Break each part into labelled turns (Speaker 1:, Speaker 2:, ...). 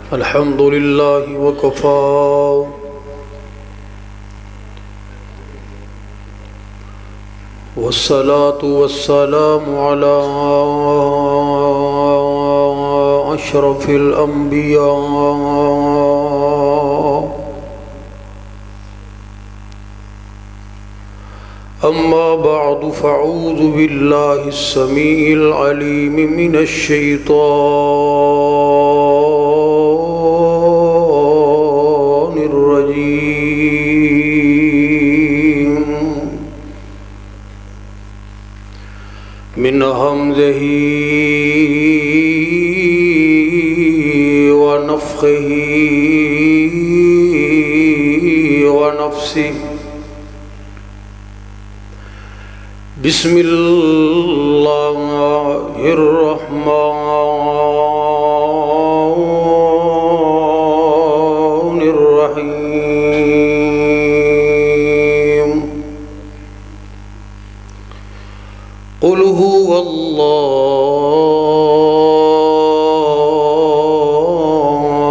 Speaker 1: الحمد لله وكفى والصلاة والسلام على أشرف الأنبياء أما بعد فأعوذ بالله السميع العليم من الشيطان الرجيم من همزه ونفخه ونفسه بسم الله الرحمن الرحيم قل هو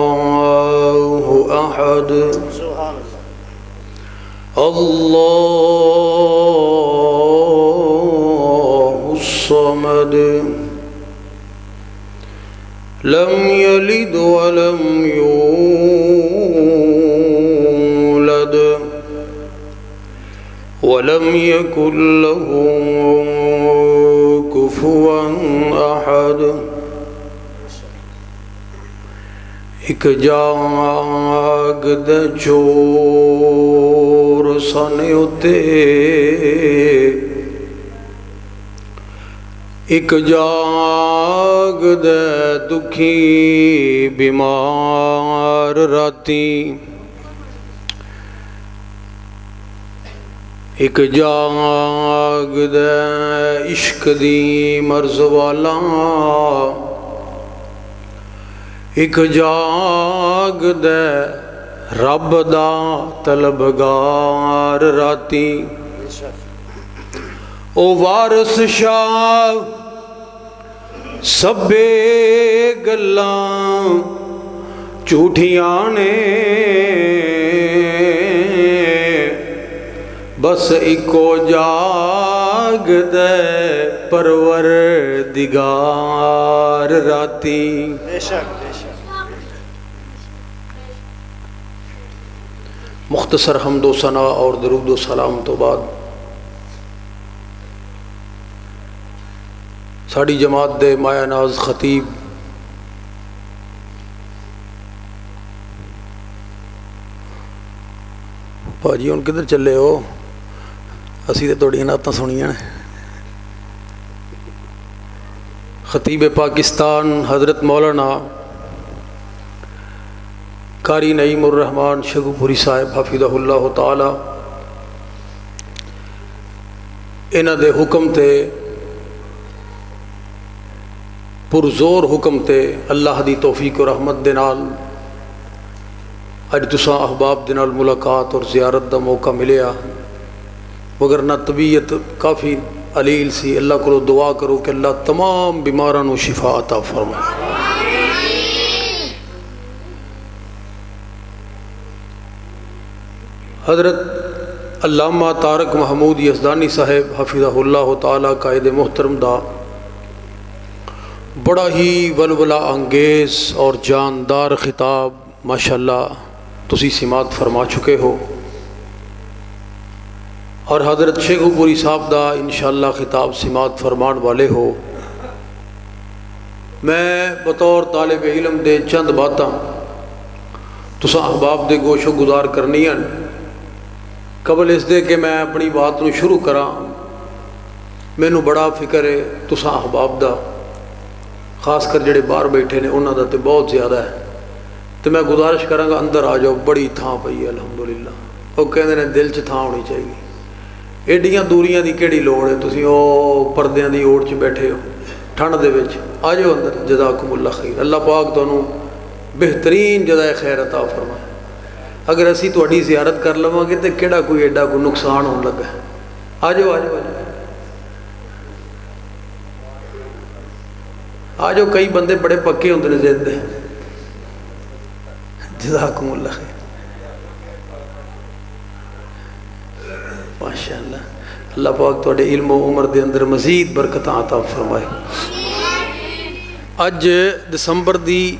Speaker 1: الله أحد الله الصمد لم يلد ولم يولد ولم يكن له كفوا أحد ایک جاگ دے چور سنے اتے ایک جاگ دے دکھی بیمار راتی ایک جاگ دے عشق دی مرز والا ایک جاگ دے رب دا طلبگار راتی او وارث شاہ سبے گلاں جھوٹیاں نے بس ایکو جاگ دے پروردگار راتی بے شک مختصر حمد و ثنا اور درود و سلام تو بعد ساڑی جماعت دے مایا ناز خطیب پاجی ان کدھر چلے ہو اسی تے توڑی نعتاں سنیاں خطیب پاکستان حضرت مولانا قاری نعیم الرحمن شگو پوری صاحب حفظہ اللہ تعالی انہ دے حکم تے پرزور حکم تے اللہ دی توفیق و رحمت دے نال اج تساں احباب دے نال ملاقات اور زیارت دا موقع ملیا وگرنہ طبیعت کافی علیل سی اللہ کو دعا کرو کہ اللہ تمام بیماران و شفا عطا فرمائے حضرت علامہ طارق محمود یزدانی صاحب حفظہ اللہ تعالی قائد محترم دا بڑا ہی ولولہ انگیز اور جاندار خطاب ماشاءاللہ تسی سماعت فرما چکے ہو اور حضرت شیخو پوری صاحب دا انشاءاللہ خطاب سماعت فرمان والے ہو میں بطور طالب علم دے چند باتاں تساں احباب دے گوشو گزار کرنی ہیں قبل اس دے کہ میں اپنی بات نو شروع کراں میں نو بڑا فکر ہے تساں احباب دا خاص کر جڑے باہر بیٹھے نے انہاں دا تے بہت زیادہ ہے تو میں گزارش کراں گا اندر آ جاؤ بڑی تھاں پئی ہے الحمدللہ وہ کہندے نے دل چ تھاں ہونی چاہیے ایڈیاں دوریاں دی کیڑی لوڑ ہے تسی او پردیاں دی اوڑ چ بیٹھے ہو ٹھنڈ دے وچ آ جاؤ اندر جزاکم اللہ خیر اللہ پاک تانوں بہترین جزائے خیر عطا فرمائے اگر اسی تہاڈی زیارت کر لواں گے تے کیڑا کوئی ایڈا کوئی نقصان ہون لگا ہے آ جاؤ آ جاؤ آ جاؤ آ جاؤ کئی بندے بڑے پکے ہوندے نے ضد دے جزاکم اللہ خیر. ماشاء اللہ. اللہ پاک تواڈے علم و عمر دے اندر مزید برکتاں عطا فرمائے. اج دسمبر دی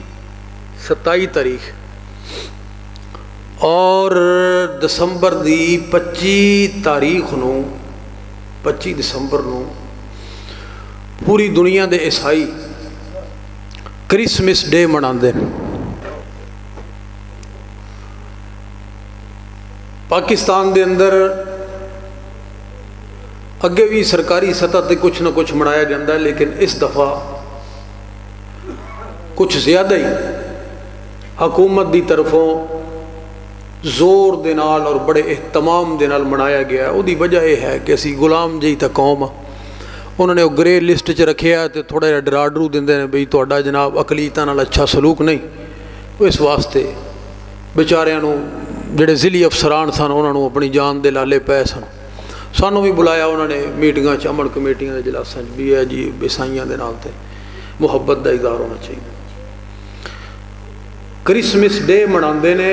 Speaker 1: 27 تاریخ اور دسمبر دی 25 تاریخ نو 25 دسمبر نو پوری دنیا دے عیسائی کرسمس ڈے مناندے. پاکستان دے اندر اگے بھی سرکاری سطح تے کچھ نہ کچھ منایا جاتا ہے، لیکن اس دفعہ کچھ زیادہ ہی حکومت دی طرفوں زور دے نال اور بڑے اہتمام دے نال منایا گیا. وہ دی وجہ یہ ہے کہ اسی غلام جی تا قوم انہوں نے وہ گرے لسٹ چ رکھیا تے تھوڑا جہا ڈرا ڈرو دیندے نے بھئی تہاڈا جناب اقلیتاں نال اچھا سلوک نہیں. اس واسطے بیچاریاں نو جڑے ذیلی افسران سن انہوں نے اپنی جان دے لالے پے سن. سانوں بھی بلایا انہوں نے میٹنگاں چ، امن کمیٹیاں دے اجلاساں چ بھی ہے جی عیسائیاں دے نال تے محبت دا اظہار ہونا چاہیے. کرسمس ڈے مناندے نے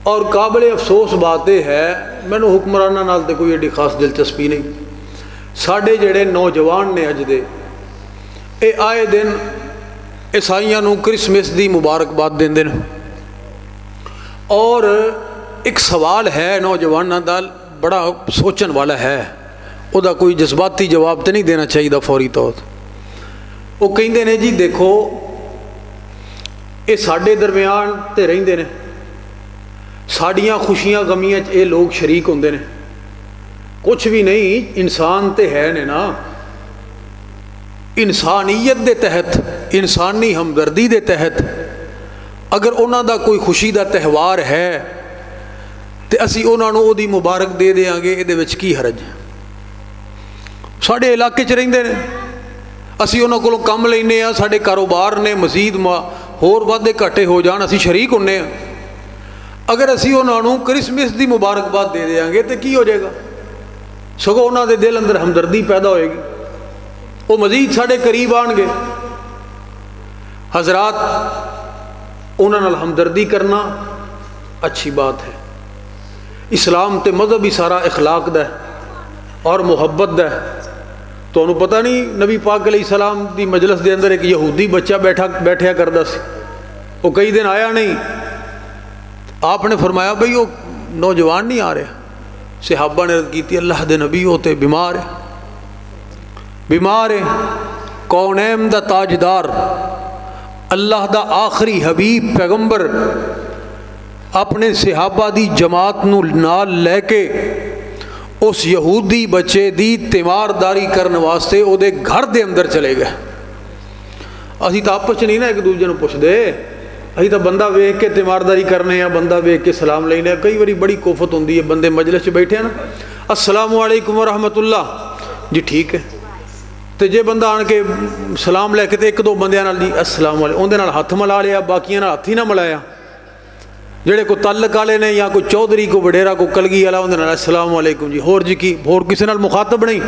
Speaker 1: اور قابل افسوس بات یہ ہے مینوں حکمراناں نال تے کوئی ایڈی خاص دلچسپی نہیں. ساڈے جڑے نوجوان نے اج دے اے آئے دن عیسائیاں نو کرسمس دی مبارکباد دیندے نے. اور ایک سوال ہے نوجواناں دا بڑا سوچن والا ہے، او دا کوئی جذباتی جواب تے نہیں دینا چاہیے فوری طور. وہ کہندے نے جی دیکھو اے ساڈے درمیان تے رہندے نے، ساڈیاں خوشیاں غمیاں اے لوگ شریک ہوندے نے. کچھ بھی نہیں، انسان تے ہے نے نا. انسانیت دے تحت، انسانی ہمدردی دے تحت اگر انہاں دا کوئی خوشی دا تہوار ہے تے اسی انہاں نو او دی مبارک دے دیاں گے، اے دے وچ کی حرج ہے؟ ساڈے علاقے چ رہندے نے، اسی انہاں کولوں کم لینے ہاں، ساڈے کاروبار نے مزید ہور وادے گھاٹے ہو جان اسی شریک ہونے ہاں. اگر اسی انہاں نو کرسمس دی مبارکباد دے دیاں گے تے کی ہو جائے گا؟ سگوں انہاں دے دل اندر ہمدردی پیدا ہوئے گی، وہ مزید ساڈے قریب آن گے. حضرات انہاں نال ہمدردی کرنا اچھی بات ہے. اسلام تے مذہب ہی سارا اخلاق دا ہے اور محبت دا ہے. تو انہوں پتہ نہیں نبی پاک علیہ السلام دی مجلس دے اندر ایک یہودی بچہ بیٹھیا کردا سی، وہ کئی دن آیا نہیں. آپ نے فرمایا بھئی وہ نوجوان نہیں آ رہے. صحابہ نے عرض کی اللہ دے نبی ہوتے بیمار ہے، بیمار ہے. کونین دا تاجدار، اللہ دا آخری حبیب پیغمبر اپنے صحابہ دی جماعت نو نال لے کے اس یہودی بچے دی تیمارداری کرنے واسطے او دے گھر دے اندر چلے گئے. اسی تو آپس نہیں نا ایک دوسرے نو پوچھ دے، اسی تو بندہ ویکھ کے تیمارداری کرنے ہیں، بندہ ویکھ کے سلام لینے. کئی باری بڑی کوفت ہوندی ہے، بندے مجلس چ بیٹھے ہیں نا، السلام علیکم ورحمۃ اللہ جی ٹھیک ہے. تو جے بندہ آن کے سلام لے کے ایک دو بندیاں نال جی السلام علیکم اندے نال ہاتھ ملا لیا، باقیاں نال ہاتھ ہی نہ ملایا. جڑے کو تعلق والے نے یا کوئی چودھری کو وڈیرا کو کلگی والا اندے نال السلام علیکم جی، ہور جی کی ہور کسی نال مخاطب نہیں.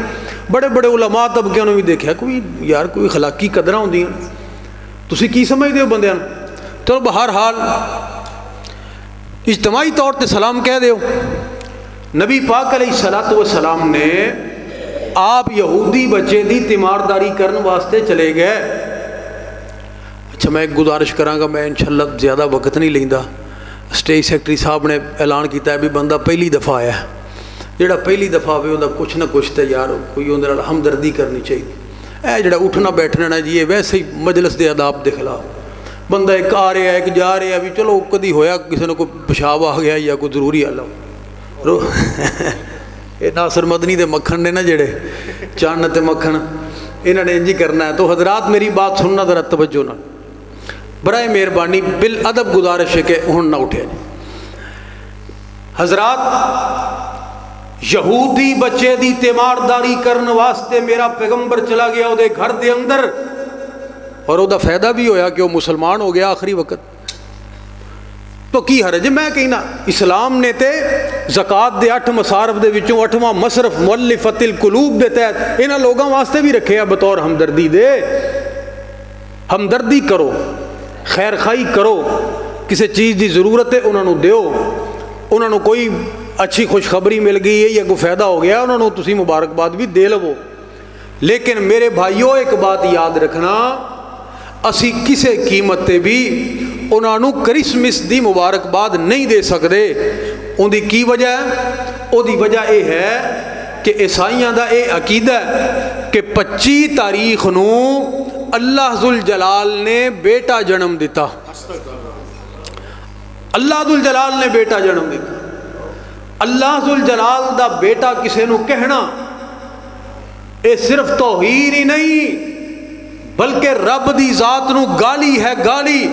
Speaker 1: بڑے بڑے علماء طبقے نے بھی دیکھا کوئی یار کوئی اخلاقی قدراں ہوندیاں، تسی کی سمجھدے ہو بندیاں نوں؟ چلو بہرحال اجتماعی طور تے سلام کہہ دیو. نبی پاک علیہ الصلوۃ والسلام نے آپ یہودی بچے دی تیمارداری کرنے واسطے چلے گئے. اچھا میں ایک گزارش کراں گا، میں انشاءاللہ زیادہ وقت نہیں لیندا. اسٹیج سیکٹری صاحب نے اعلان کیتا ہے بھی بندہ پہلی دفعہ آیا ہے، جڑا پہلی دفعہ ہوئے انہوں کچھ نہ کچھ تے یار کوئی اندر ہمدردی کرنی چاہیے. اے جڑا اٹھنا بیٹھنا نا جی یہ ویسے ہی مجلس دے آداب دے خلاف. بندہ ایک آ رہا ہے ایک جا رہا ہے، بھی چلو کدی ہویا کسی نے کوئی پیشاب آ گیا یا کوئی ضروری حل ہو. یہ ناصر مدنی دے مکھن نے نا جڑے چان تے مکھن انہوں نے انجی کرنا ہے. تو حضرات میری بات سننا ذرا توجہ نہ، برائے مہربانی بالادب گزارش ہے کہ ہن نہ اٹھے. حضرات یہودی بچے دی تیمارداری کرنے واسطے میرا پیغمبر چلا گیا او دے گھر دے اندر، اور او دا فائدہ بھی ہویا کہ وہ مسلمان ہو گیا آخری وقت. تو کی حرج ہے؟ میں کہنا اسلام نے تے زکوٰۃ دے 8 مصارف دے وچوں 8واں مصرف مؤلفۃ القلوب دے تحت انہاں لوگاں واسطے بھی رکھے بطور ہمدردی دے. ہمدردی کرو، خیر خائی کرو، کسی چیز دی ضرورت ہے انہوں دیو، انہوں کوئی اچھی خوشخبری مل گئی ہے یا کوئی فائدہ ہو گیا انہوں تسی مبارکباد بھی دے لو۔ لیکن میرے بھائیوں ایک بات یاد رکھنا، اسی کسے قیمت تے بھی انہوں کرسمس دی مبارکباد نہیں دے سکتے۔ ان دی کی وجہ ہے؟ او دی وجہ اے ہے کہ عیسائیاں دا اے عقیدہ ہے کہ 25 تاریخ نو اللہ ذوالجلال نے بیٹا جنم دیتا، اللہ ذوالجلال نے بیٹا جنم دیتا۔ اللہ ذوالجلال دا بیٹا کسے نو کہنا اے صرف توہین ہی نہیں بلکہ رب دی ذات نو گالی ہے، گالی۔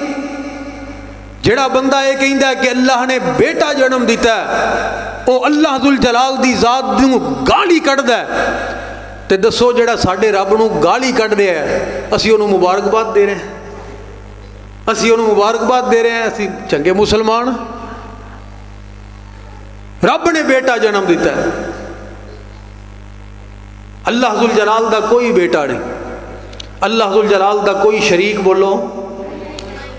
Speaker 1: جڑا بندہ یہ کہندا ہے کہ اللہ نے بیٹا جنم دیتا ہے او اللہ ذوالجلال دی ذات نو گالی کڈدا ہے۔ تے دسو جڑا ساڈے رب نو گالی کڈ رہا ہے اسی انہوں مبارکباد دے رہے ہیں، اسی انہوں مبارکباد دے رہے ہیں، اسی چنگے مسلمان۔ رب نے بیٹا جنم دیتا ہے، اللہ ذوالجلال دا کوئی بیٹا نہیں، اللہ ذوالجلال دا کوئی شریک، بولو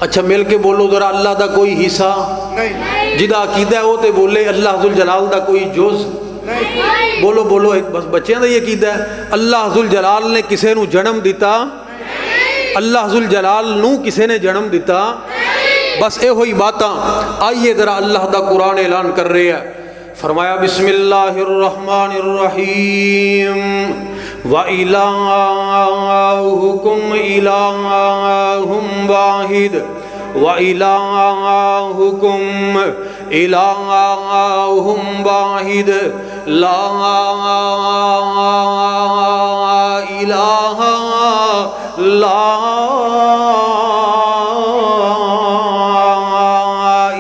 Speaker 1: اچھا مل کے بولو ذرا، اللہ دا کوئی حصہ نہیں، جدا عقیدہ ہے وہ تے بولے اللہ ذوالجلال دا کوئی جز نہیں، بولو بولو، بس بچیاں دا یہ عقیدہ ہے اللہ ذوالجلال نے کسے نو جنم دیتا، اللہ ذوالجلال نو کسے نے جنم دیتا، بس اے ہوئی باتاں۔ آئیے ذرا اللہ دا قرآن اعلان کر رہے ہیں، فرمایا بسم اللہ الرحمن الرحیم وَإِلَٰهُكُمْ إِلَٰهٌ وَاحِدٌ وَإِلَٰهُكُمْ إِلَٰهٌ وَاحِدٌ لَا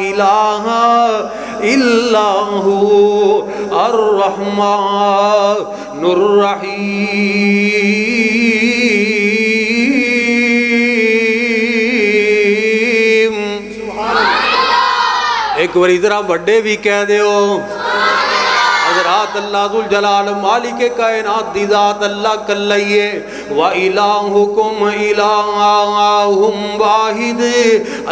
Speaker 1: إِلَٰهَ إِلَّا هُوَ الرحمن الرحیم۔ ایک باری ذرا بڑے بھی کہہ دیو حضرات، اللہ ذوالجلال مالک کائنات دی ذات اللہ کلائیے، وَإِلَٰهُكُمْ إِلَٰهٌ وَاحِدٌ،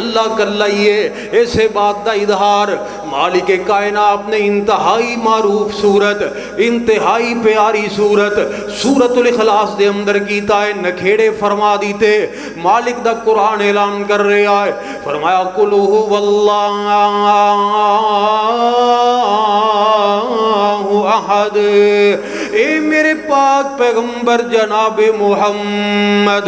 Speaker 1: اللہ کلائیے۔ ایسے بات دا اظہار مالک کائنات نے انتہائی معروف صورت، انتہائی پیاری صورت سورۃ الاخلاص دے اندر کیتا ہے، نکھیڑے فرما دیتے۔ مالک دا قرآن اعلان کر رہا ہے، فرمایا قُلْ هُوَ اللَّهُ احد۔ اے میرے پاک پیغمبر جناب محمد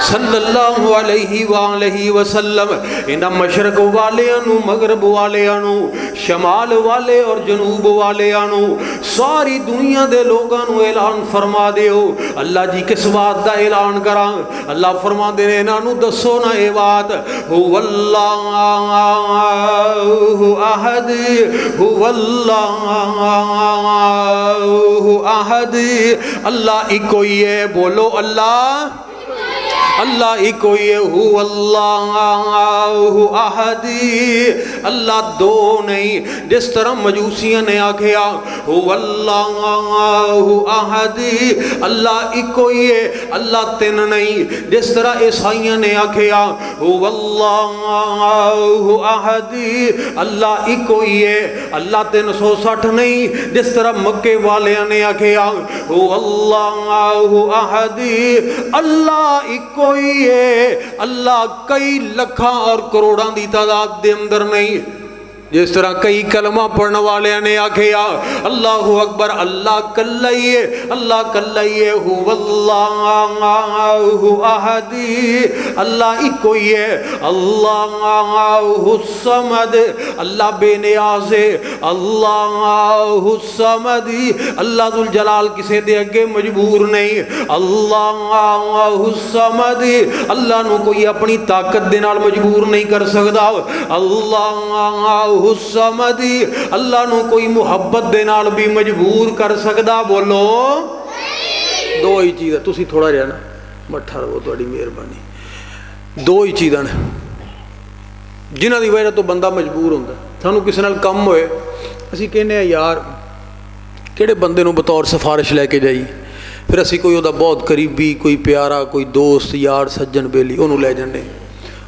Speaker 1: صلی اللہ علیہ وآلہ وسلم، انہاں مشرق والے انو، مغرب والے انو، شمال والے اور جنوب والے انو، ساری دنیا دے لوگاں نو اعلان فرما دیو۔ اللہ جی کس بات دا اعلان کراں؟ اللہ فرما دے رہے انہاں نو دسو نا اے بات، هو اللہ احد، هو اللہ احد، اللہ ایک کوئی ہے، بولو اللہ، اللہ ایک کوئی ہے، هو اللہ احد، اللہ دو نہیں، جس طرح مجوسیوں نے آکھیا هو اللہ احد، اللہ ایک کوئی ہے، اللہ تین نہیں، جس طرح عیسائیوں نے آکھیا هو اللہ احد، اللہ ایک کوئی ہے، اللہ 360 نہیں، جس طرح مکے والیاں نے آکھیا هو اللہ احد، اللہ ایک کوئی ہے، اللہ کئی لکھاں اور کروڑاں دی تعداد دے اندر نہیں، جس طرح کئی کلمہ پڑھنے والے نے آکھیا اللہ اکبر، اللہ کلائیے، اللہ کلائیے، هو اللہ احد، اللہ ایک کوئی ہے، اللہ الصمد، اللہ بے نیاز ہے، اللہ الصمد، اللہ ذوالجلال کسے دے اگے مجبور نہیں، اللہ الصمد، اللہ نو کوئی اپنی طاقت دے نال مجبور نہیں کر سکدا، اللہ الصمد، اللہ نو کوئی محبت دے نال بھی مجبور کر سکدا، بولو دو ہی چیزاں، تسی تھوڑا رہا نا مٹھا رہو، تہاڈی مہربانی، دو ہی چیزاں نے جنہاں دی وجہ تو بندہ مجبور ہوندا، سانو کسے نال کم ہوئے اسی کہنے ہیں یار کیڑے بندے نو بطور سفارش لے کے جائی، پھر اسی کوئی دا بہت قریبی، کوئی پیارا، کوئی دوست، یار، سجن، بیلی انہوں لے جانے،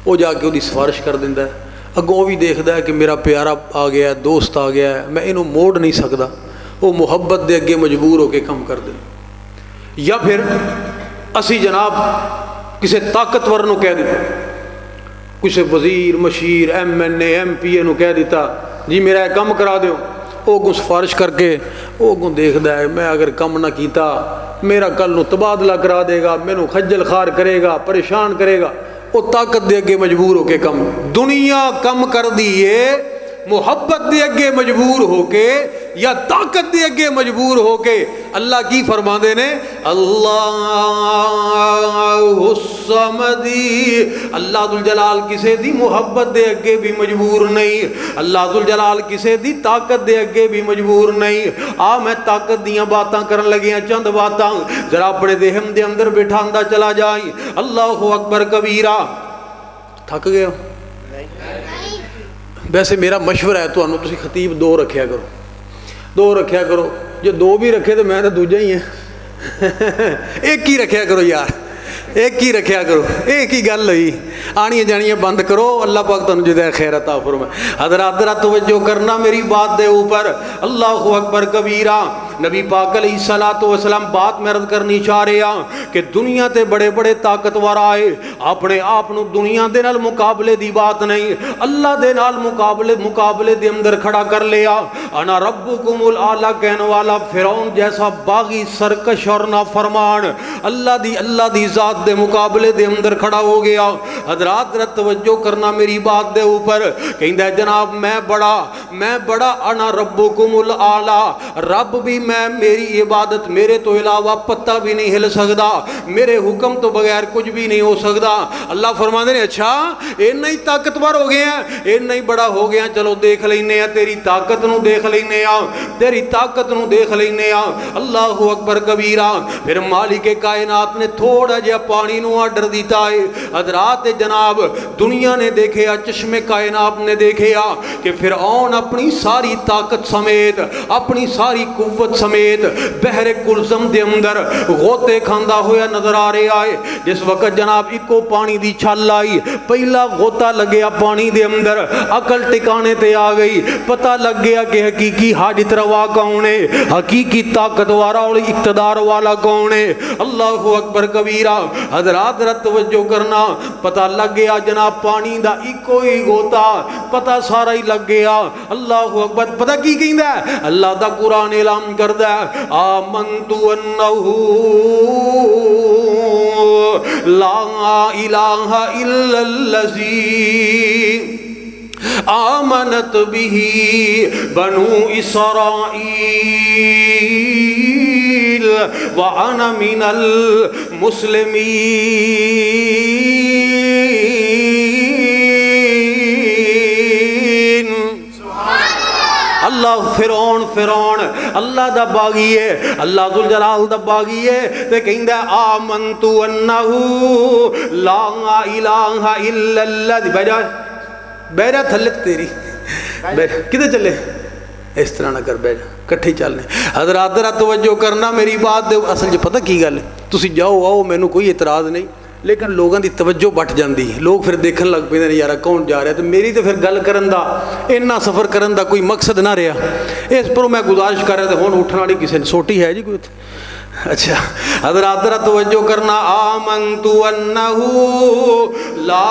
Speaker 1: وہ جا کے وہ سفارش کر دینا ہے، اگوں وہ بھی دیکھتا ہے کہ میرا پیارا آ گیا ہے، دوست آ گیا ہے، میں انہوں موڑ نہیں سکتا، وہ محبت دے اگے مجبور ہو کے کم کر دیں۔ یا پھر اسی جناب کسی طاقتور نو کہہ دیتا، کسی وزیر مشیر M N A M P A no کہہ دیتا جی میرا یہ کم کرا دیو، وہ اگوں سفارش کر کے وہ اگوں دیکھتا ہے میں اگر کم نہ کیتا میرا کل نو تبادلہ کرا دے گا، مینوں خجل خوار کرے گا، پریشان کرے گا، وہ طاقت دے اگے مجبور ہو کے کم، دنیا کم کر دیئے محبت دے اگے مجبور ہو کے یا طاقت دے اگے مجبور ہو کے۔ اللہ کی فرما دے نے اللہ الصمدی، اللہ ذوالجلال کسے دی محبت دے اگے بھی مجبور نہیں، اللہ ذوالجلال کسے دی طاقت دے اگے بھی مجبور نہیں۔ میں طاقت دیاں باتاں کرن لگیاں، چند باتاں ذرا اپنے ذہن دے اندر بٹھاندا چلا جائیں۔ اللہ اکبر کبیرہ۔ تھک گئے ہو؟ ویسے میرا مشورہ ہے تو تسی خطیب دو رکھیا کرو، دو رکھیا کرو، جو دو بھی رکھے تو میں تو دوجہ ہی ہیں، ایک ہی رکھیا کرو یار، ایک ہی رکھیا کرو، ایک ہی گل ہوئی، آنیاں جانیاں بند کرو، اللہ پاک تنوں جدہ خیر عطا فرمائے۔ حضرات ذرا توجہ کرنا میری بات دے اوپر، اللہ اکبر کبیرہ۔ نبی پاک علیہ السلام بات میں عرض کرنی چاہ رہے ہیں کہ دنیا تے بڑے بڑے طاقتور آئے، اپنے آپ نو دنیا دے نال مقابلے دی بات نہیں، اللہ دے نال مقابلے دے اندر کھڑا کر لیا۔ انا ربکم الاعلی کہنے والا فرعون جیسا باغی سرکش اور نافرمان اللہ دی ذات دے مقابلے دے اندر کھڑا ہو گیا۔ حضرات ذرا توجہ کرنا میری بات دے اوپر، کہندا ہے جناب میں بڑا انا ربکم الاعلی، رب بھی میں، میری عبادت میرے تو علاوہ پتہ بھی نہیں ہل سکتا، میرے حکم تو بغیر کچھ بھی نہیں ہو سکتا۔ اللہ فرماتے ہیں اچھا اے نہیں طاقتور ہو گئے ہیں، اے نہیں بڑا ہو گیا، چلو دیکھ لینے ہیں، تیری طاقت نو دیکھ لینے ہیں، تیری طاقت نو دیکھ لینے ہیں۔ اللہ اکبر کبیرہ۔ پھر مالک کائنات نے تھوڑا جہا پانی نو آرڈر دیتا ہے۔ حضرات جناب دنیا نے دیکھیا، چشم کائنات نے دیکھیا کہ فرعون اپنی ساری طاقت سمیت، اپنی ساری قوت سمیت بحر کلزم دے اندر غوطے کھاندا ہویا نظر آ رہے آئے۔ جس وقت جناب ایکو پانی دی چھل آئی، پہلا غوطہ لگیا پانی دے اندر، عقل ٹکانے تے آ گئی، پتہ لگ گیا کہ حقیقی حاجت روا کون ہے، حقیقی طاقت والا اور اقتدار والا کون ہے۔ اللہ اکبر کبیرہ۔ حضرات ذرا توجہ کرنا، پتہ لگ گیا جناب پانی دا ایکو ہی غوطہ، پتہ سارا ہی لگ گیا۔ اللہ اکبر۔ پتہ کی کہندا ہے؟ اللہ دا قرآن اعلان کردہ ہے آمنت انہو لا الہ الا اللذی آمنت بھی بنو اسرائیل وانا من المسلمین۔ اللہ فرعون اللہ دا باغی ہے، اللہ ذوالجلال دا باغی ہے، تے کہندا آمنت انہو لا الہ الا اللہ۔ بیجا تھلے تیری کدھے چلے؟ اس طرح نہ کر، بیجا کٹھی چلنے۔ حضرات ذرا توجہ کرنا میری بات دے، اصل جو پتہ کی گل ہے، تسی جاؤ آؤ مینوں کوئی اعتراض نہیں، لیکن لوگوں دی توجہ بٹ جاندی ہے، لوگ پھر دیکھن لگ پے نے یارا کون جا رہا ہے، تو میری تو پھر گل کرن دا اتنا سفر کرن دا کوئی مقصد نہ رہا۔ اس پر میں گزارش کر رہا تھا، ہون اٹھنا والی کسی نے سوٹی ہے جی کوئی؟ اچھا حضرات ذرا توجہ کرنا، آمنت انہو لا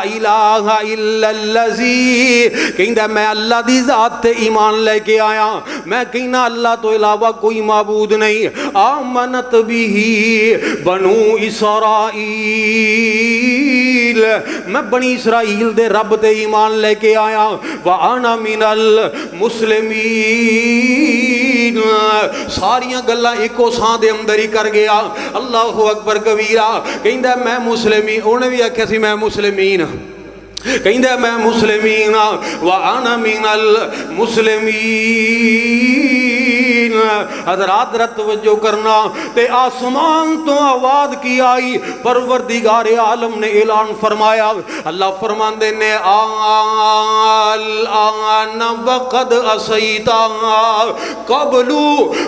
Speaker 1: الہ الا اللذی، کہندا میں اللہ دی ذات تے ایمان لے کے آیا، میں کہنا اللہ تو علاوہ کوئی معبود نہیں۔ آمنت بھی بنو اسرائیل، میں بنی اسرائیل دے رب تے ایمان لے کے آیا، وانا من المسلمین۔ ساریاں گلاں ایکو سان دے اندر ہی کر گیا۔ اللہ اکبر کبیرہ۔ کہندا میں مسلمین، انہیں بھی آکھیا سی میں مسلمین، کہندا میں مسلمین وانا من المسلمین۔ حضرات ذرا توجہ کرنا، تے آسمان تو آواز کی آئی، پروردگار عالم نے اعلان فرمایا، اللہ فرماندے نے الآن وقد عصیتا قبل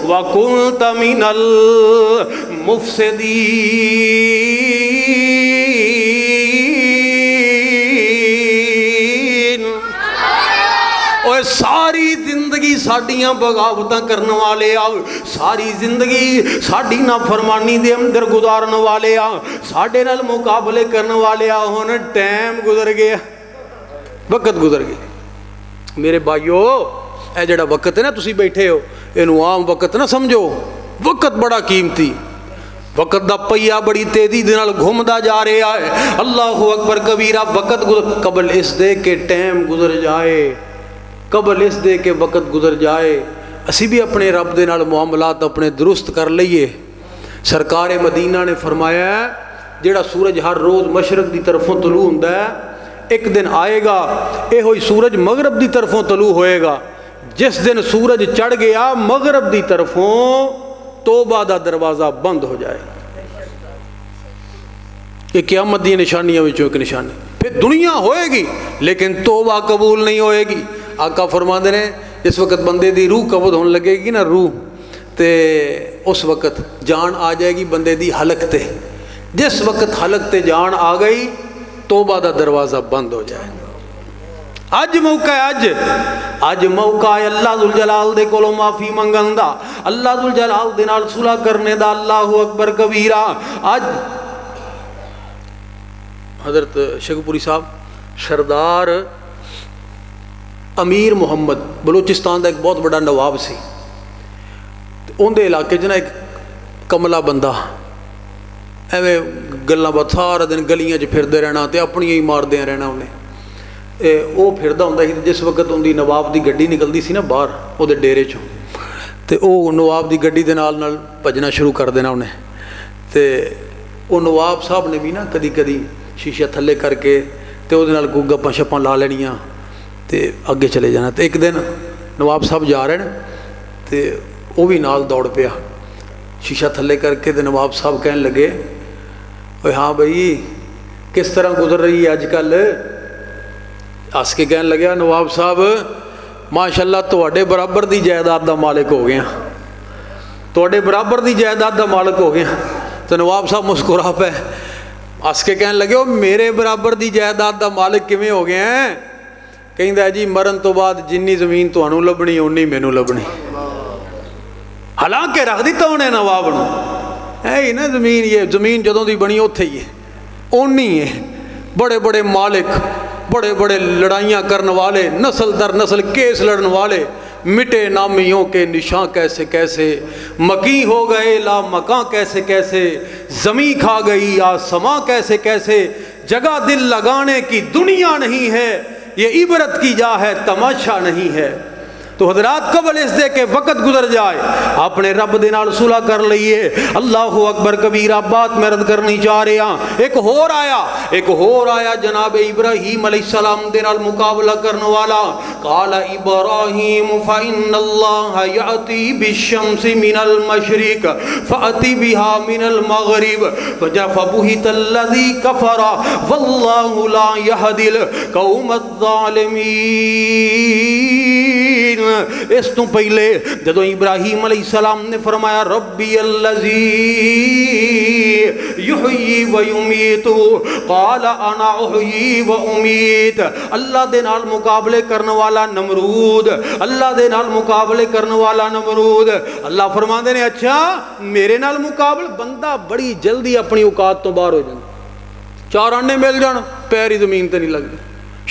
Speaker 1: وکنت من المفسدین۔ ساری زندگی ساڈیاں بغاوتاں کرن والے آ، ساری زندگی ساڈی نافرمانی دے اندر گزارن والے آ، ساڈے نال مقابلے کرن والے آ، ہن ٹائم گزر گیا، وقت گزر گیا۔ میرے بھائیو اے جڑا وقت ہے نا تسی بیٹھے ہو، اینو عام وقت نہ سمجھو، وقت بڑا قیمتی، وقت دا پہیا بڑی تیزی دے نال گھومدا جا رہا ہے۔ اللہ اکبر کبیرہ، وقت قبل اس دے کہ ٹائم گزر جائے، قبل اس دے کہ وقت گزر جائے، اسی بھی اپنے رب دے نال معاملات اپنے درست کر لئیے۔ سرکار مدینہ نے فرمایا ہے جڑا سورج ہر روز مشرق دی طرفوں طلوع ہوندا ہے، ایک دن آئے گا اے ہوئی سورج مغرب دی طرفوں طلوع ہوئے گا، جس دن سورج چڑھ گیا مغرب دی طرفوں توبہ دا دروازہ بند ہو جائے۔ یہ قیامت دی نشانیاں وچوں ایک نشانی، پھر دنیا ہوئے گی لیکن توبہ قبول نہیں ہوئے گی۔ آقا فرماندے نے اس وقت بندے دی روح قبض ہونے لگے گی نا، روح تے اس وقت جان آ جائے گی بندے دی حلق تے، جس وقت حلق تے جان آ گئی توبہ دا دروازہ بند ہو جائے۔ اج موقع ہے، اج موقع ہے اللہ ذوالجلال دے کولوں معافی منگن دا، اللہ ذوالجلال دے نال صلح کرنے دا۔ اللہ اکبر کبیرہ۔ اج حضرت شیخوپوری صاحب سردار امیر محمد بلوچستان دا ایک بہت بڑا نواب سی، ان دے علاقے جنا ایک کملا بندہ ایویں گلاں بات سارا دن گلیاں چ پھردے رہنا تے اپنی ہی ماردے رہنا انہیں۔ وہ پھردا ہوندا سی جس وقت ان دی نواب دی گڈی نکلدی سی نا باہر وہ دے ڈیرے چوں، تے وہ نواب دی گڈی دے نال بھجنا شروع کر دینا انہیں۔ تے وہ نواب صاحب نے بھی نا کدی کدی شیشہ تھلے کر کے تے وہ دے نال کوئی گپاں شپاں لا لینیاں تے اگے چلے جانا۔ تے ایک دن نواب صاحب جا رہے ہیں تے وہ بھی نال دوڑ پیا شیشہ تھلے کر کے۔ تے نواب صاحب کہنے لگے ہاں بھائی کس طرح گزر رہی ہے آج کل؟ ہس کے کہنے لگیا نواب صاحب ماشاءاللہ تواڈے برابر دی جائیداد دا مالک ہو گیا، تواڈے برابر دی جائیداد دا مالک ہو گیا۔ تو نواب صاحب مسکرا پے، ہس کے کہنے لگے میرے برابر دی جائیداد دا مالک کیویں ہو گیا ہے؟ کہندا جی مرن تو بعد جنی زمین تانوں لبنی اونی مینوں لبنی۔ حالانکہ رکھ دیتا انہیں نواب نو ہے نا زمین، یہ زمین جدوں دی بنی اوتھے ہی ہے اونی ہے۔ بڑے بڑے مالک، بڑے بڑے لڑائیاں کرنے والے، نسل در نسل کیس لڑنے والے، مٹے نامیوں کے نشان کیسے کیسے، مکی ہو گئے لا مکاں کیسے کیسے، زمین کھا گئی آسماں کیسے کیسے، جگہ دل لگانے کی دنیا نہیں ہے، یہ عبرت کی جا ہے تماشا نہیں ہے۔ تو حضرات قبل اس دے کہ وقت گزر جائے اپنے رب دے نال صلح کر لئیے۔ اللہ اکبر کبیرہ۔ بات میں رد کرنی چاہ رہے ہیں، ایک ہور آیا جناب ابراہیم علیہ السلام دے نال مقابلہ کرنے والا۔ قال ابراہیم فإن اللہ یأتی بالشمس من المشرق فأتی بها من المغرب فبہت الذی کفر واللہ لا یہدی القوم الظالمین۔ اس تو پہلے جدو ابراہیم علیہ السلام نے فرمایا ربی الذی یحیی و یمیت، قال انا احیی و امیت۔ اللہ دے نال مقابلے کرنے والا نمرود، اللہ دے نال مقابلے کرنے والا نمرود۔ اللہ فرماندے نے اچھا میرے نال مقابل، بندہ بڑی جلدی اپنی اوقات تو باہر ہو جائے، چار آنے مل جان پیری زمین تے نہیں لگدے،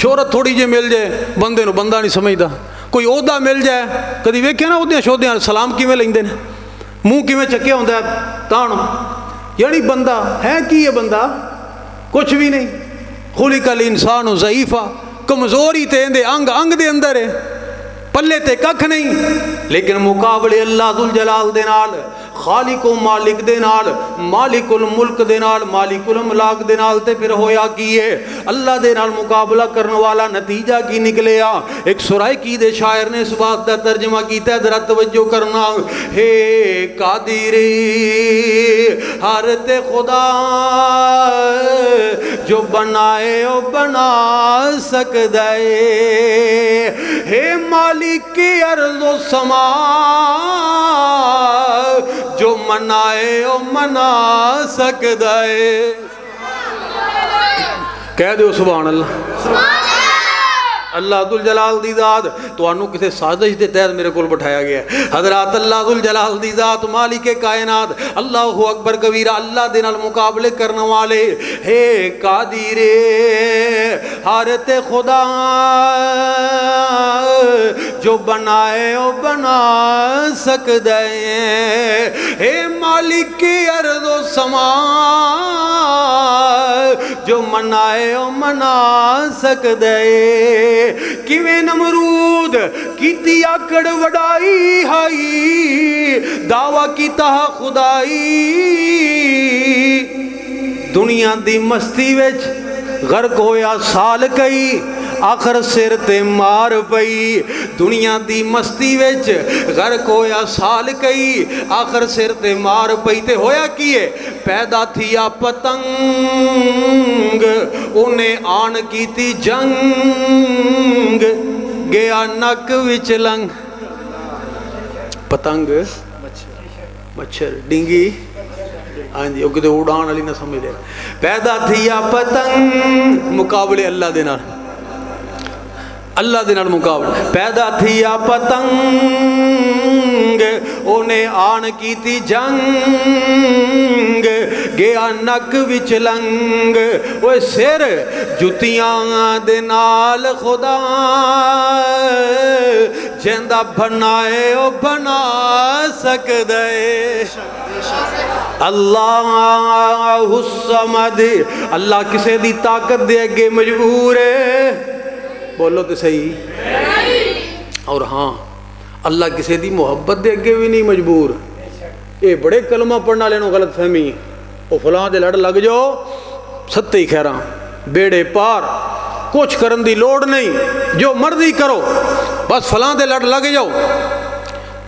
Speaker 1: شہرت تھوڑی جی مل جائے بندے نو بندہ نہیں سمجھدا، کوئی عہدہ مل جائے، کدی ویکھیا نا عہدیاں شہدیاں سلام کیویں لیندے نے، منہ کیویں چکیا ہوندا ہے تاں، یعنی بندہ ہے کی یہ بندہ کچھ بھی نہیں۔ خلق الانسان ضعیفا، کمزوری تے اندے انگ دے اندر ہے، پلے تے ککھ نہیں، لیکن مقابلے اللہ ذوالجلال دے نال، خالق و مالک دے نال، مالک الملک دے نال، مالک الاملاک دے نال، تے پھر ہویا کیے اللہ دے نال مقابلہ کرنے والا نتیجہ کی نکلیا۔ ایک سرائکی دے شاعر نے اس بات دا ترجمہ کیتا ہے، ذرا توجہ کرنا۔ ہے قادری ہر تے خدا جو بنائے او بنا سکدا ہے، ہے مالک کی ارض و سما جو منائے او منا سکدا ہے۔ کہہ دو سبحان اللہ۔ اللہ ذو الجلال دی ذات تو انو کسے سازش دے تحت میرے کول بٹھایا گیا ہے حضرات اللہ ذو الجلال دی ذات مالک کائنات اللہ اکبر کبیرہ اللہ دے نال مقابلے کرنے والے ہے قادر حارت خدا جو بنائے وہ بنا سکتا ہے مالک ارض و سما جو منائے وہ منا سکتا ہے کیویں نمرود کیتی آکڑ وڈائی ہائی دعویٰ کیتا خدائی دنیا دی مستی وچ غرق ہویا سال کئی آخر سر تے مار پئی دنیا دی مستی وچ غرق ہویا سال کئی آخر سر تے مار پئی تے ہویا کیے پیدا تھیا پتنگ انہیں آن کی تھی جنگ گیا نک وچ لنگ پتنگ مچھر ڈنگی ہاں جی وہ کتے اڑان علی نہ سمجھ لے پیدا تھیا پتنگ مقابلے اللہ دے نال اللہ دے نال مقابلہ پیدا تھیا پتنگ انہیں آن کی تھی جنگ گیا نک وچ لنگ وہ سر جتیاں دے نال خدا جیندہ بنائے وہ بنا سکدے اللہ الصمد اللہ کسے دی طاقت دے گے مجبور ہے بولو تو صحیح اور ہاں اللہ کسے دی محبت دے گے بھی نہیں مجبور اے بڑے کلمہ پڑھنا لینو غلط فہمی او فلاں دے لڑ لگ جو ستے ہی خیراں بیڑے پار کچھ کرن دی لوڑ نہیں جو مرضی کرو بس فلاں دے لڑ لگ جاؤ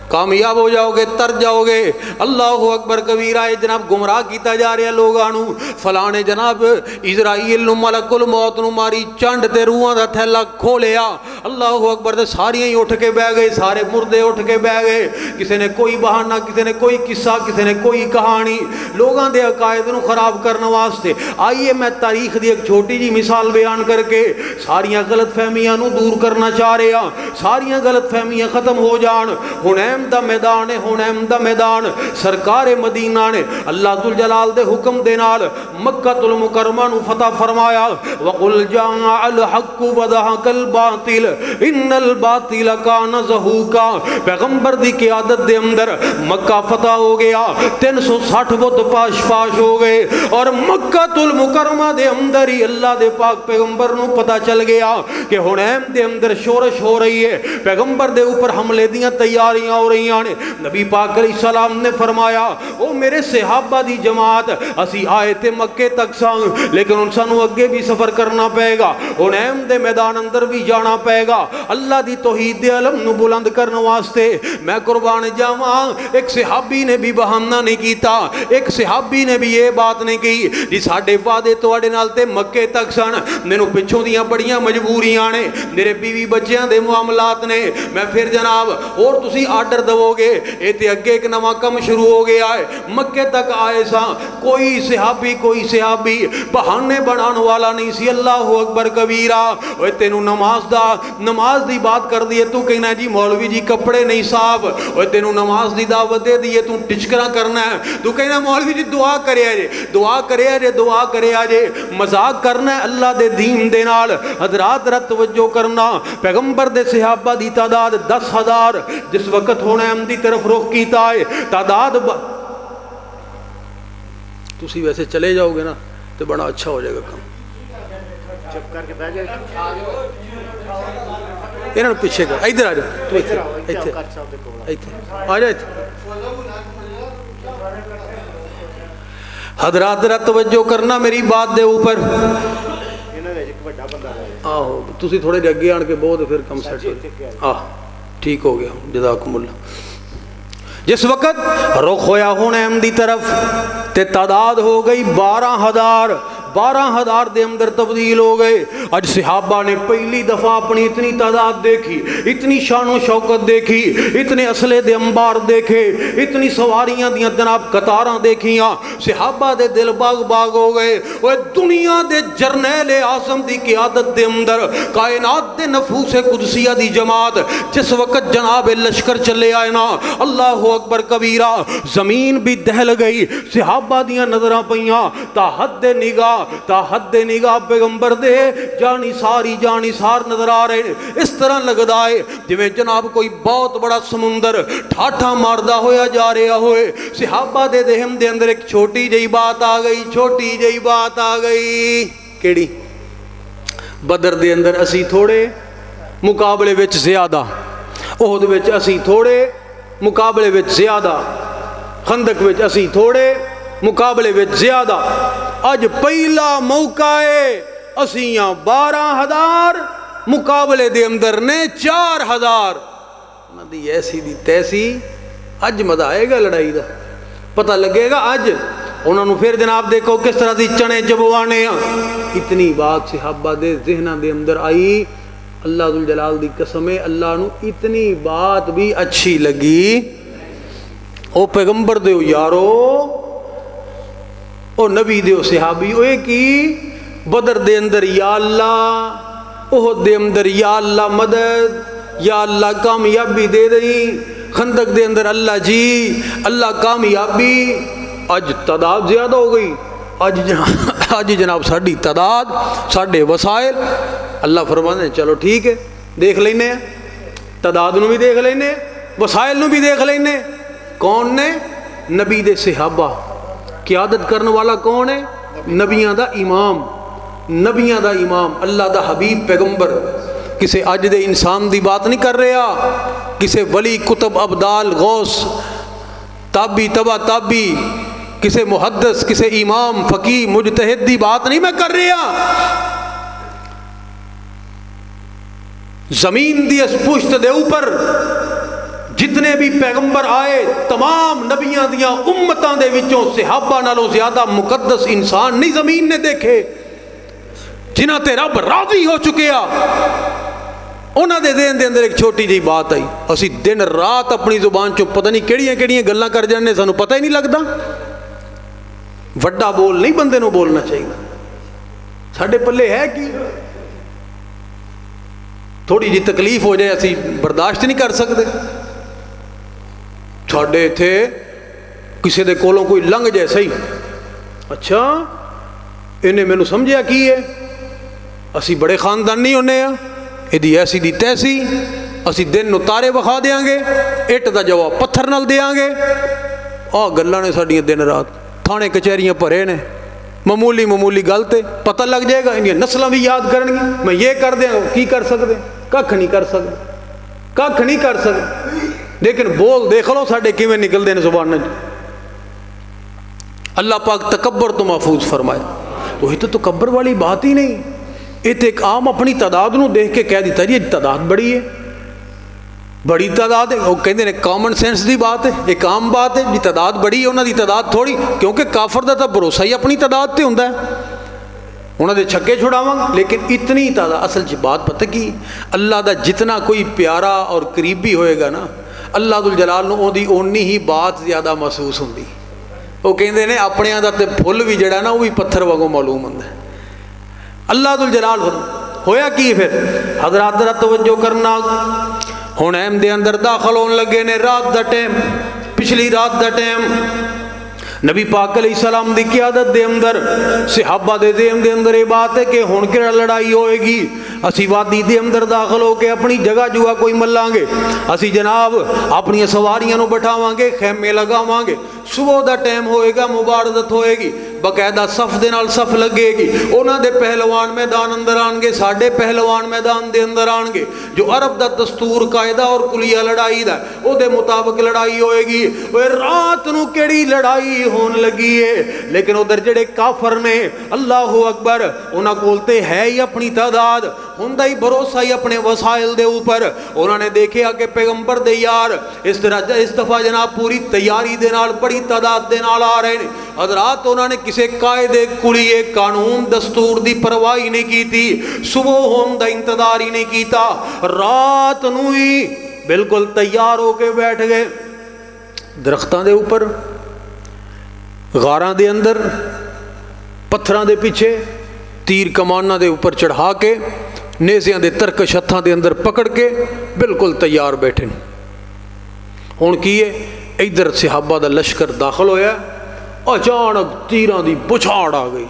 Speaker 1: کامیاب ہو جاؤ گے تر جاؤ گے اللہ اکبر کبیرہ جناب گمراہ کیتا جا رہے لوگانو فلانے جناب اسرائیل نو ملک الموت نو ماری چانڈ تے روحاں دا تھیلا کھولیا اللہ اکبر تے ساریاں ہی اٹھ کے بہ گئے سارے مردے اٹھ کے بہ گئے کسی نے کوئی بہانہ کسی نے کوئی قصہ کسی نے کوئی کہانی لوگاں دے عقائد نو خراب کرنے واسطے آئیے میں تاریخ دی ایک چھوٹی جی مثال بیان کر کے ساریاں غلط فہمیاں نو دور کرنا چاہ رہے ہیں ساریاں غلط فہمیاں ختم ہو جان ہن دا میدان ہنیم دا میدان سرکار مدینہ نے اللہ ذو الجلال دے حکم دے نال مکہ المکرمہ نو فتح فرمایا وَقُلْ جَاءَ الْحَقُّ وَذَهَقَ الْبَاطِلُ إِنَّ الْبَاطِلَ كَانَ زَهُوقًا پیغمبر دی قیادت دے اندر مکہ فتح ہو گیا 360 بت پاش پاش ہو گئے اور مکہ المکرمہ دے اندر ہی اللہ دے پاک پیغمبر نو پتہ چل گیا کہ ہنیم دے اندر شورش ہو رہی ہے پیغمبر دے اوپر حملے دیاں تیاریاں ہو رہی ہیں نبی پاک علیہ السلام نے فرمایا او میرے صحابہ دی جماعت اسی آئے تھے مکے تک سان لیکن ان سانو اگے بھی سفر کرنا پائے گا ہنیم دے میدان اندر بھی جانا پائے گا اللہ دی توحید دے علم نو بلند کرنے واسطے میں قربان جاواں ایک صحابی نے بھی بہانہ نہیں کیتا ایک صحابی نے بھی یہ بات نہیں کی جی ساڈے وعدے تواڈے نال تے مکے تک سن مینوں پچھوں دیاں بڑیاں مجبوریاں نے میرے بیوی بچیاں دے معاملات نے میں پھر جناب اور تسی آرڈر دو گے اے تے اگے ایک نواں کم شروع ہو گیا ہے مکے تک آئے سا کوئی صحابی بہانے بنانے والا نہیں سی اللہ اکبر کبیرہ اوے تینوں نماز دی بات کر دیے تو کہنا جی مولوی جی کپڑے نہیں صاف اوے تینوں نماز دی دعوت دے دیے تو ٹچکرا کرنا ہے تو کہنا مولوی جی دعا کرے آجے مذاق کرنا ہے اللہ دے دین دے نال حضرات رت توجہ کرنا پیغمبر دے صحابہ دی تعداد 10,000 جس وقت ہنیم دی طرف رخ کیتا ہے تعداد تسی ویسے چلے جاؤ گے نا تو بڑا اچھا ہو جائے گا کام چپ کر کے بیٹھ جائے انہوں نے پیچھے کر ادھر آ جاؤ آ جائے حضرات ذرا توجہ کرنا میری بات دے اوپر آہو تسی تھوڑے جے اگے آن کے بہت پھر کم سیٹ ہو جائے آہ ٹھیک ہو گیا جزاکم اللہ جس وقت رخ ہویا ہنیم دی طرف تے تعداد ہو گئی 12,000 12,000 دے اندر تبدیل ہو گئے۔ اج صحابہ نے پہلی دفعہ اپنی اتنی تعداد دیکھی، اتنی شان و شوکت دیکھی، اتنے اسلحے دے انبار دیکھے، اتنی سواریاں دیاں جناب قطاراں دیکھیاں، صحابہ دے دل باغ باغ ہو گئے۔ وہ دنیا دے جرنیل اعظم دی قیادت دے اندر کائنات دے نفوس قدسیہ دی جماعت جس وقت جناب لشکر چلے آئے نا، اللہ اکبر کبیرہ، زمین بھی دہل گئی، صحابہ دیاں نظرہ پئیاں، تا حد نگاہ پیغمبر دے جانی سار نظر آ رہے۔ اس طرح لگدا ہے جویں جناب کوئی بہت بڑا سمندر ٹھاٹھا ماردہ ہویا جا رہا ہوئے۔ صحابہ دے ذہن دے اندر ایک چھوٹی جئی بات آ گئی، کیڑی؟ بدر دے اندر اسی تھوڑے، مقابلے وچ زیادہ، احد وچ اسی تھوڑے، مقابلے وچ زیادہ، خندق وچ اسی تھوڑے، مقابلے وچ زیادہ۔ اج پہلا موقع ہے، اسیاں 12,000، مقابلے دے اندر نے 4,000۔ انہاں دی ایسی دی تیسی، اج مزہ آئے گا لڑائی دا، پتہ لگے گا اج۔ انہوں نے پھر جناب دیکھو کس طرح دی چنے چبوانے ہیں۔ اتنی بات صحابہ دے ذہنہ دے اندر آئی، اللہ ذوالجلال دی قسم ہے، اللہ نو اتنی بات بھی اچھی لگی۔ او پیغمبر دیو یارو، او نبی دیو صحابی، اوے کی بدر دے اندر یا اللہ، احد دے اندر یا اللہ مدد، یا اللہ کامیابی دے دیں، خندق دے اندر اللہ جی اللہ کامیابی۔ اج تعداد زیادہ ہو گئی، اج جناب ساڑھی تعداد، ساڑھے وسائل، اللہ فرمانے ہیں چلو ٹھیک ہے، دیکھ لینے ہیں، تعداد نو بھی دیکھ لینے، وسائل نو بھی دیکھ لینے۔ کون نے؟ نبی دے صحابہ۔ قیادت کرنے والا کون ہے؟ نبیاں دا امام، نبیاں دا امام، اللہ دا حبیب پیغمبر۔ کسے اج دے انسان دی بات نہیں کر رہا، کسے ولی کتب ابدال غوث تابی تبا تابی، کسے محدث، کسے امام فقی مجتہد دی بات نہیں میں کر رہا۔ زمین دی اس پشت دے اوپر جتنے بھی پیغمبر آئے، تمام نبیاں دیاں امتاں دے وچوں صحابہ نالوں زیادہ مقدس انسان نہیں زمین نے دیکھے، جنہاں تے رب راضی ہو چکے آ۔ انہاں دے ذہن دے اندر ایک چھوٹی جی بات آئی، اسی دن رات اپنی زبان چوں پتہ نہیں کیڑیاں گلاں کر جانے، سانوں پتہ ہی نہیں لگدا۔ وڈا بول نہیں بندے نو بولنا چاہیے، ساڈے پلے ہے کی تھوڑی جی تکلیف ہو جائے اسی برداشت نہیں کر سکتے۔ ساڈے تھے کسی دے کولوں کوئی لنگ جائے صحیح، اچھا انہیں میں نو سمجھیا کی ہے، اسی بڑے خاندانی ہونے ہیں، ایدی ایسی دی تیسی، اسی دن نو تارے بخا دیاں گے، اٹ دا جواب پتھر نال دیاں گے۔ گلاں نے ساڈیاں دن رات تھانے کچہریاں بھرے نے، معمولی گل تے پتہ لگ جائے گا، انہیں نسلاں بھی یاد کرن گی، میں یہ کر دیں کی کر سکتے، ککھ نہیں کر سکتے۔ لیکن بول دیکھ لو ساڈے کیویں نکلدے نے زبان وچ۔ اللہ پاک تکبر تو محفوظ فرمائے۔ تو یہ تو تکبر والی بات ہی نہیں، یہ تو ایک عام اپنی تعداد نو دیکھ کے کہہ دیتا یہ تعداد بڑی ہے، بڑی تعداد ہے۔ وہ کہتے ہیں کامن سینس دی بات ہے، ایک عام بات ہے جی تعداد بڑی ہے، انہاں دی تعداد تھوڑی، کیونکہ کافر دا تو بھروسہ ہی اپنی تعداد تے ہوندا ہے، انہاں دے چھکے چھڑاواں گا۔ لیکن اتنی تعداد اصل چ بات پتہ کی، اللہ دا جتنا کوئی پیارا اور قریبی ہوئے گا نا، اللہ ذوالجلال نو اون دی اونی ہی بات زیادہ محسوس ہوندی۔ وہ کہندے نے اپنیاں دا تے پھل بھی جڑا نا وہ بھی پتھر واگوں معلوم ہوندا ہے۔ اللہ ذوالجلال ہویا کی پھر حضرات ذرا توجہ کرنا، ہن ایم دے اندر داخل ہون لگے نے رات دا ٹائم، پچھلی رات دا ٹائم، نبی پاک علیہ السلام دی قیادت دے اندر صحابہ دے ذہن دے اندر یہ بات ہے کہ ہن کیڑا لڑائی ہوئے گی، اسی وادی دے اندر داخل ہو کے اپنی جگہ جگہ کوئی ملیں گے، اسی جناب اپنی سواریاں نو بٹھاواں گے، خیمے لگاواں گے، صبح دا ٹائم ہوئے گا، مبارزت ہوئے گی، باقاعدہ صف دے نال صف لگے گی، انہاں دے پہلوان میدان اندر آن گے، ساڈے پہلوان میدان دے اندر آن گے، جو عرب دا دستور قاعدہ اور کلیہ لڑائی دا او دے مطابق لڑائی ہوئے گی۔ وہ رات نو کیڑی لڑائی ہون لگی ہے، لیکن ادھر جڑے کافر نے اللہ اکبر انہاں کولتے ہے ہی اپنی تعداد، ہوندا ہی بھروسہ ہی اپنے وسائل دے اوپر انہوں نے دیکھیا کہ پیغمبر دے یار اس دفعہ جناب پوری تیاری دے نال بڑی تعداد دے نال آ رہے ہیں حضرات انہوں نے کسے قائدے کلیے قانون دستور دی پرواہی نہیں کی تھی صبح ہون دا انتظار ہی نہیں کیتا رات نو ہی بالکل تیار ہو کے بیٹھ گئے درختاں دے اوپر غاراں دے اندر پتھراں دے پیچھے تیر کمانہ دے اوپر چڑھا کے نیزیاں دے ترکش ہتھاں دے اندر پکڑ کے بالکل تیار بیٹھے ہون کیے ادھر صحابہ دا لشکر داخل ہویا اچانک تیراں دی بچھاڑ آ گئی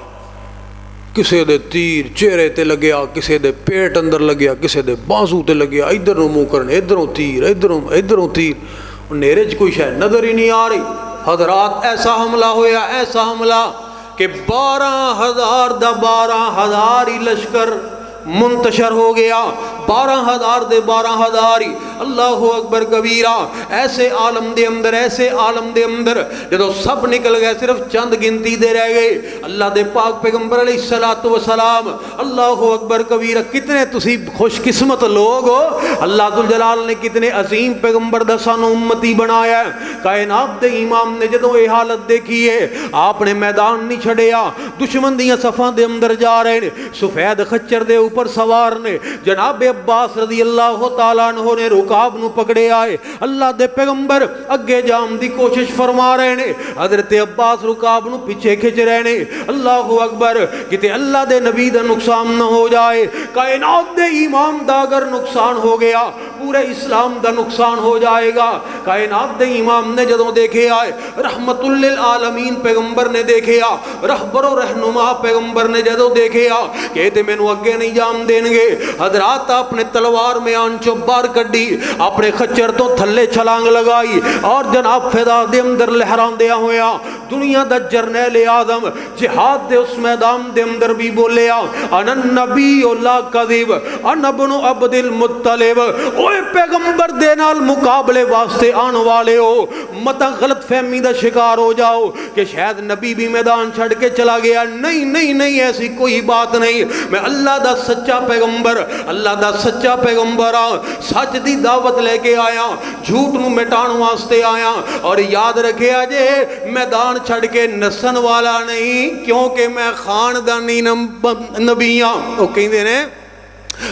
Speaker 1: کسے دے تیر چہرے تے لگیا کسے دے پیٹ اندر لگیا کسے دے بازو تے لگیا ادھر نو منہ کرنے ادھروں تیر ادھروں تیر نیرے چ کوئی شاید نظر ہی نہیں آ رہی حضرات ایسا حملہ ہویا ایسا حملہ کہ 12,000 دا 12,000 ہی لشکر منتشر ہو گیا 12,000 دے 12,000 ہی اللہ اکبر کبیرہ ایسے عالم دے اندر جدو سب نکل گئے صرف چند گنتی دے رہ گئے اللہ دے پاک پیغمبر علیہ السلام اللہ اکبر کبیرہ کتنے تسی خوش قسمت لوگ ہو اللہ ذوالجلال نے کتنے عظیم پیغمبر دا سانو امتی بنایا ہے کائنات دے امام نے جدو یہ حالت دیکھی ہے آپ نے میدان نہیں چھڑیا دشمن دیاں صفاں دے اندر جا رہے ہیں سفید خچر دے اوپر سوار نے جناب عباس رضی اللہ تعالیٰ عنہ نے رکاب نو پکڑے آئے اللہ دے پیغمبر اگے جام دی کوشش فرما رہے نے حضرت عباس رکاب نو پیچھے کھچ رہے نے اللہ اکبر کتے اللہ دے نبی دا نقصان نہ ہو جائے کائنات دے امام دا اگر نقصان ہو گیا پورے اسلام دا نقصان ہو جائے گا کائنات دے امام نے جدوں دیکھے آئے رحمت للعالمین پیغمبر نے دیکھے آ رہبر و رہنما پیغمبر نے جدوں دیکھے آ کہتے میں نو اگے نہیں جام دیں گے حضرات اپنے تلوار میں آنچو بار کڈی اپنے خچر تو تھلے چھلانگ لگائی اور جناب فضا دے اندر لہران دیا ہویا دنیا دا جرنیل آدم جہاد دے اس میدان دے اندر بھی بولیا انا نبی لا کذب انا ابن عبد المطلب اوے پیغمبر دے نال مقابلے واسطے آن والے ہو متا غلط فہمی دا شکار ہو جاؤ کہ شاید نبی بھی میدان چھڑ کے چلا گیا نہیں ایسی کوئی بات نہیں میں اللہ دا سچا پیغمبر اللہ دا سچا پیغمبر سچ دی دعوت لے کے آیا جھوٹ نو مٹان واسطے آیا اور یاد رکھے آجے میدان چھڑ کے نسن والا نہیں کیونکہ میں خاندانی نبی ہاں وہ کہیں دے نے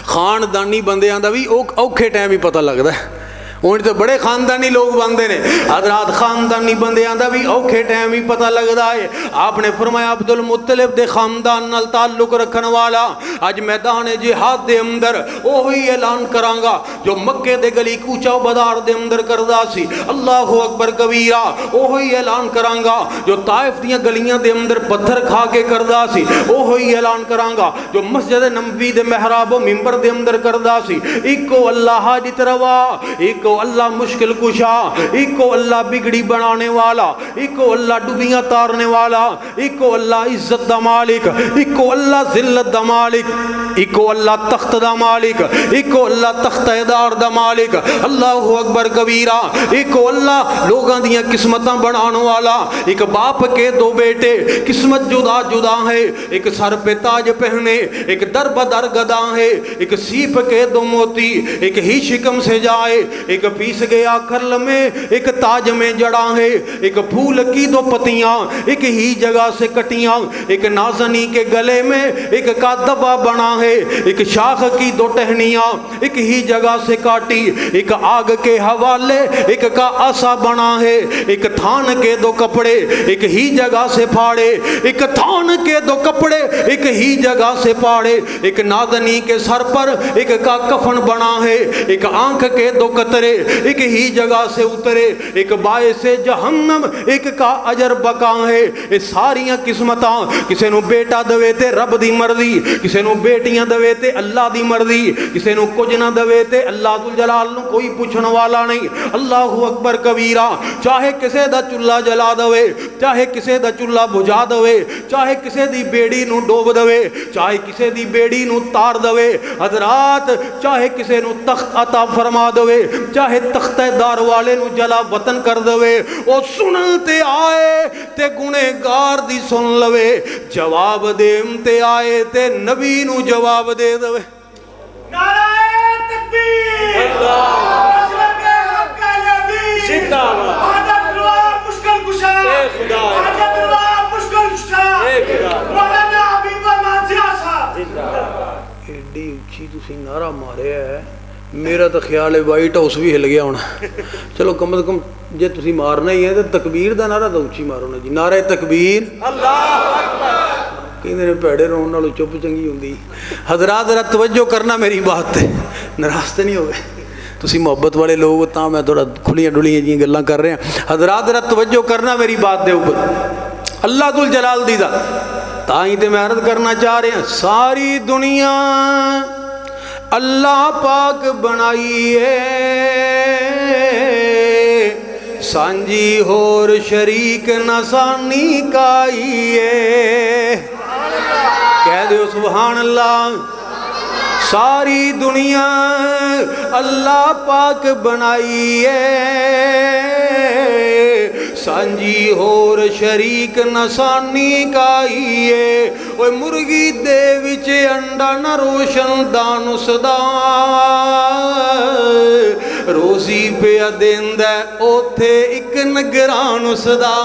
Speaker 1: خاندانی بندیاں دا بھی اوکھے ٹائم ہی پتہ لگتا ہے انہیں تو بڑے خاندانی لوگ بندے نے حضرات خاندانی بندے آندہ بھی اوکھے ٹائم ہی پتہ لگتا ہے آپ نے فرمایا عبد المطلب دے خاندان نال تعلق رکھن والا آج میدان جہاد دے اندر وہی اعلان کرانگا جو مکے دے گلی کوچا بازار دے اندر کردا سی اللہ اکبر کبیرہ وہی اعلان کرانگا جو طائف دیاں گلیاں دے اندر پتھر کھا کے کردا سی وہی اعلان کرانگا جو مسجد نبوی دے محراب و منبر دے اندر کردا سی ایکو اللہ حاجت روا ایکو اللہ مشکل کشا ایکو اللہ بگڑی بنانے والا ایکو اللہ ڈوبیاں تارنے والا ایکو اللہ عزت دا مالک ایکو اللہ ذلت دا مالک ایکو اللہ تخت دا مالک ایکو اللہ تخت دار دا مالک اللہ اکبر کبیرہ ایکو اللہ لوگاں دیاں قسمتاں بنانے والا ایک باپ کے دو بیٹے قسمت جدا جدا ہے ایک سر پہ تاج پہنے ایک در بدر گدا ہے ایک سیپ کے دو موتی ایک ہی شکم سے جائے ایک پیس گیا کرل میں ایک تاج میں جڑا ہے ایک پھول کی دو پتیاں ایک ہی جگہ سے کٹیاں ایک نازنی کے گلے میں ایک کا دبا بنا ہے ایک شاخ کی دو ٹہنیاں ایک ہی جگہ سے کاٹی ایک آگ کے حوالے ایک کا آسا بنا ہے ایک تھان کے دو کپڑے ایک ہی جگہ سے پھاڑے ایک تھان کے دو کپڑے ایک ہی جگہ سے پھاڑے ایک نازنی کے سر پر ایک کا کفن بنا ہے ایک آنکھ کے دو قطرے ایک ہی جگہ سے اترے ایک باعث جہنم ایک کا اجر بکا ہے یہ ساریاں قسمتاں کسے نو بیٹا دوے تے رب دی مرضی کسے نو بیٹیاں دوے تے اللہ دی مرضی کسے نو کچھ نہ دوے تے اللہ ذوالجلال نو کوئی پوچھن والا نہیں اللہ اکبر کبیرہ چاہے کسے دا چولہا جلا دوے چاہے کسے دا چولہا بجھا دوے چاہے کسے دی بیڑی نو ڈوب دوے چاہے کسے دی بیڑی نو تار دوے حضرات چاہے کسے نو تخت عطا فرما دوے چاہے تختہ دار والے نو جلا وطن کر دوے او سنن تے آئے تے گنے گار دی سن لوے جواب دیم تے آئے تے نبی نو جواب دے دوے ایڈی اچھی تسی نعرہ مارے ہے، میرا تو خیال ہے وائٹ ہاؤس بھی ہل گیا ہونا. چلو کم از کم جے تسی مارنا ہی ہے تو تکبیر دا نعرہ تو اچھی مارو نا جی. نعرہ تکبیر، کہندے نے پیڑے رون نالوں چپ چنگی ہوندی. حضرات ذرا توجہ کرنا میری بات تے، ناراض تے نہیں ہو گئے تسی محبت والے لوگ تاں میں تھوڑا کھلیاں ڈلیاں جی گلاں کر رہے ہیں. حضرات ذرا توجہ کرنا میری بات دے اوپر. اللہ ذو الجلال دی ذات تائیں تے میں عرض کرنا چاہ رہے ہیں، ساری دنیا اللہ پاک بنائی ہے، سانجی ہور شریک نسانی کائی ہے. کہہ دیو سبحان اللہ. ساری دنیا اللہ پاک بنائی ہے، سانجی ہور شریک نسانی کائی ہے. اوہ مرغی دے وچ انڈا نہ روشن دانس دا، روزی پہ دیندہ اوتھے ایک نگران اس دا.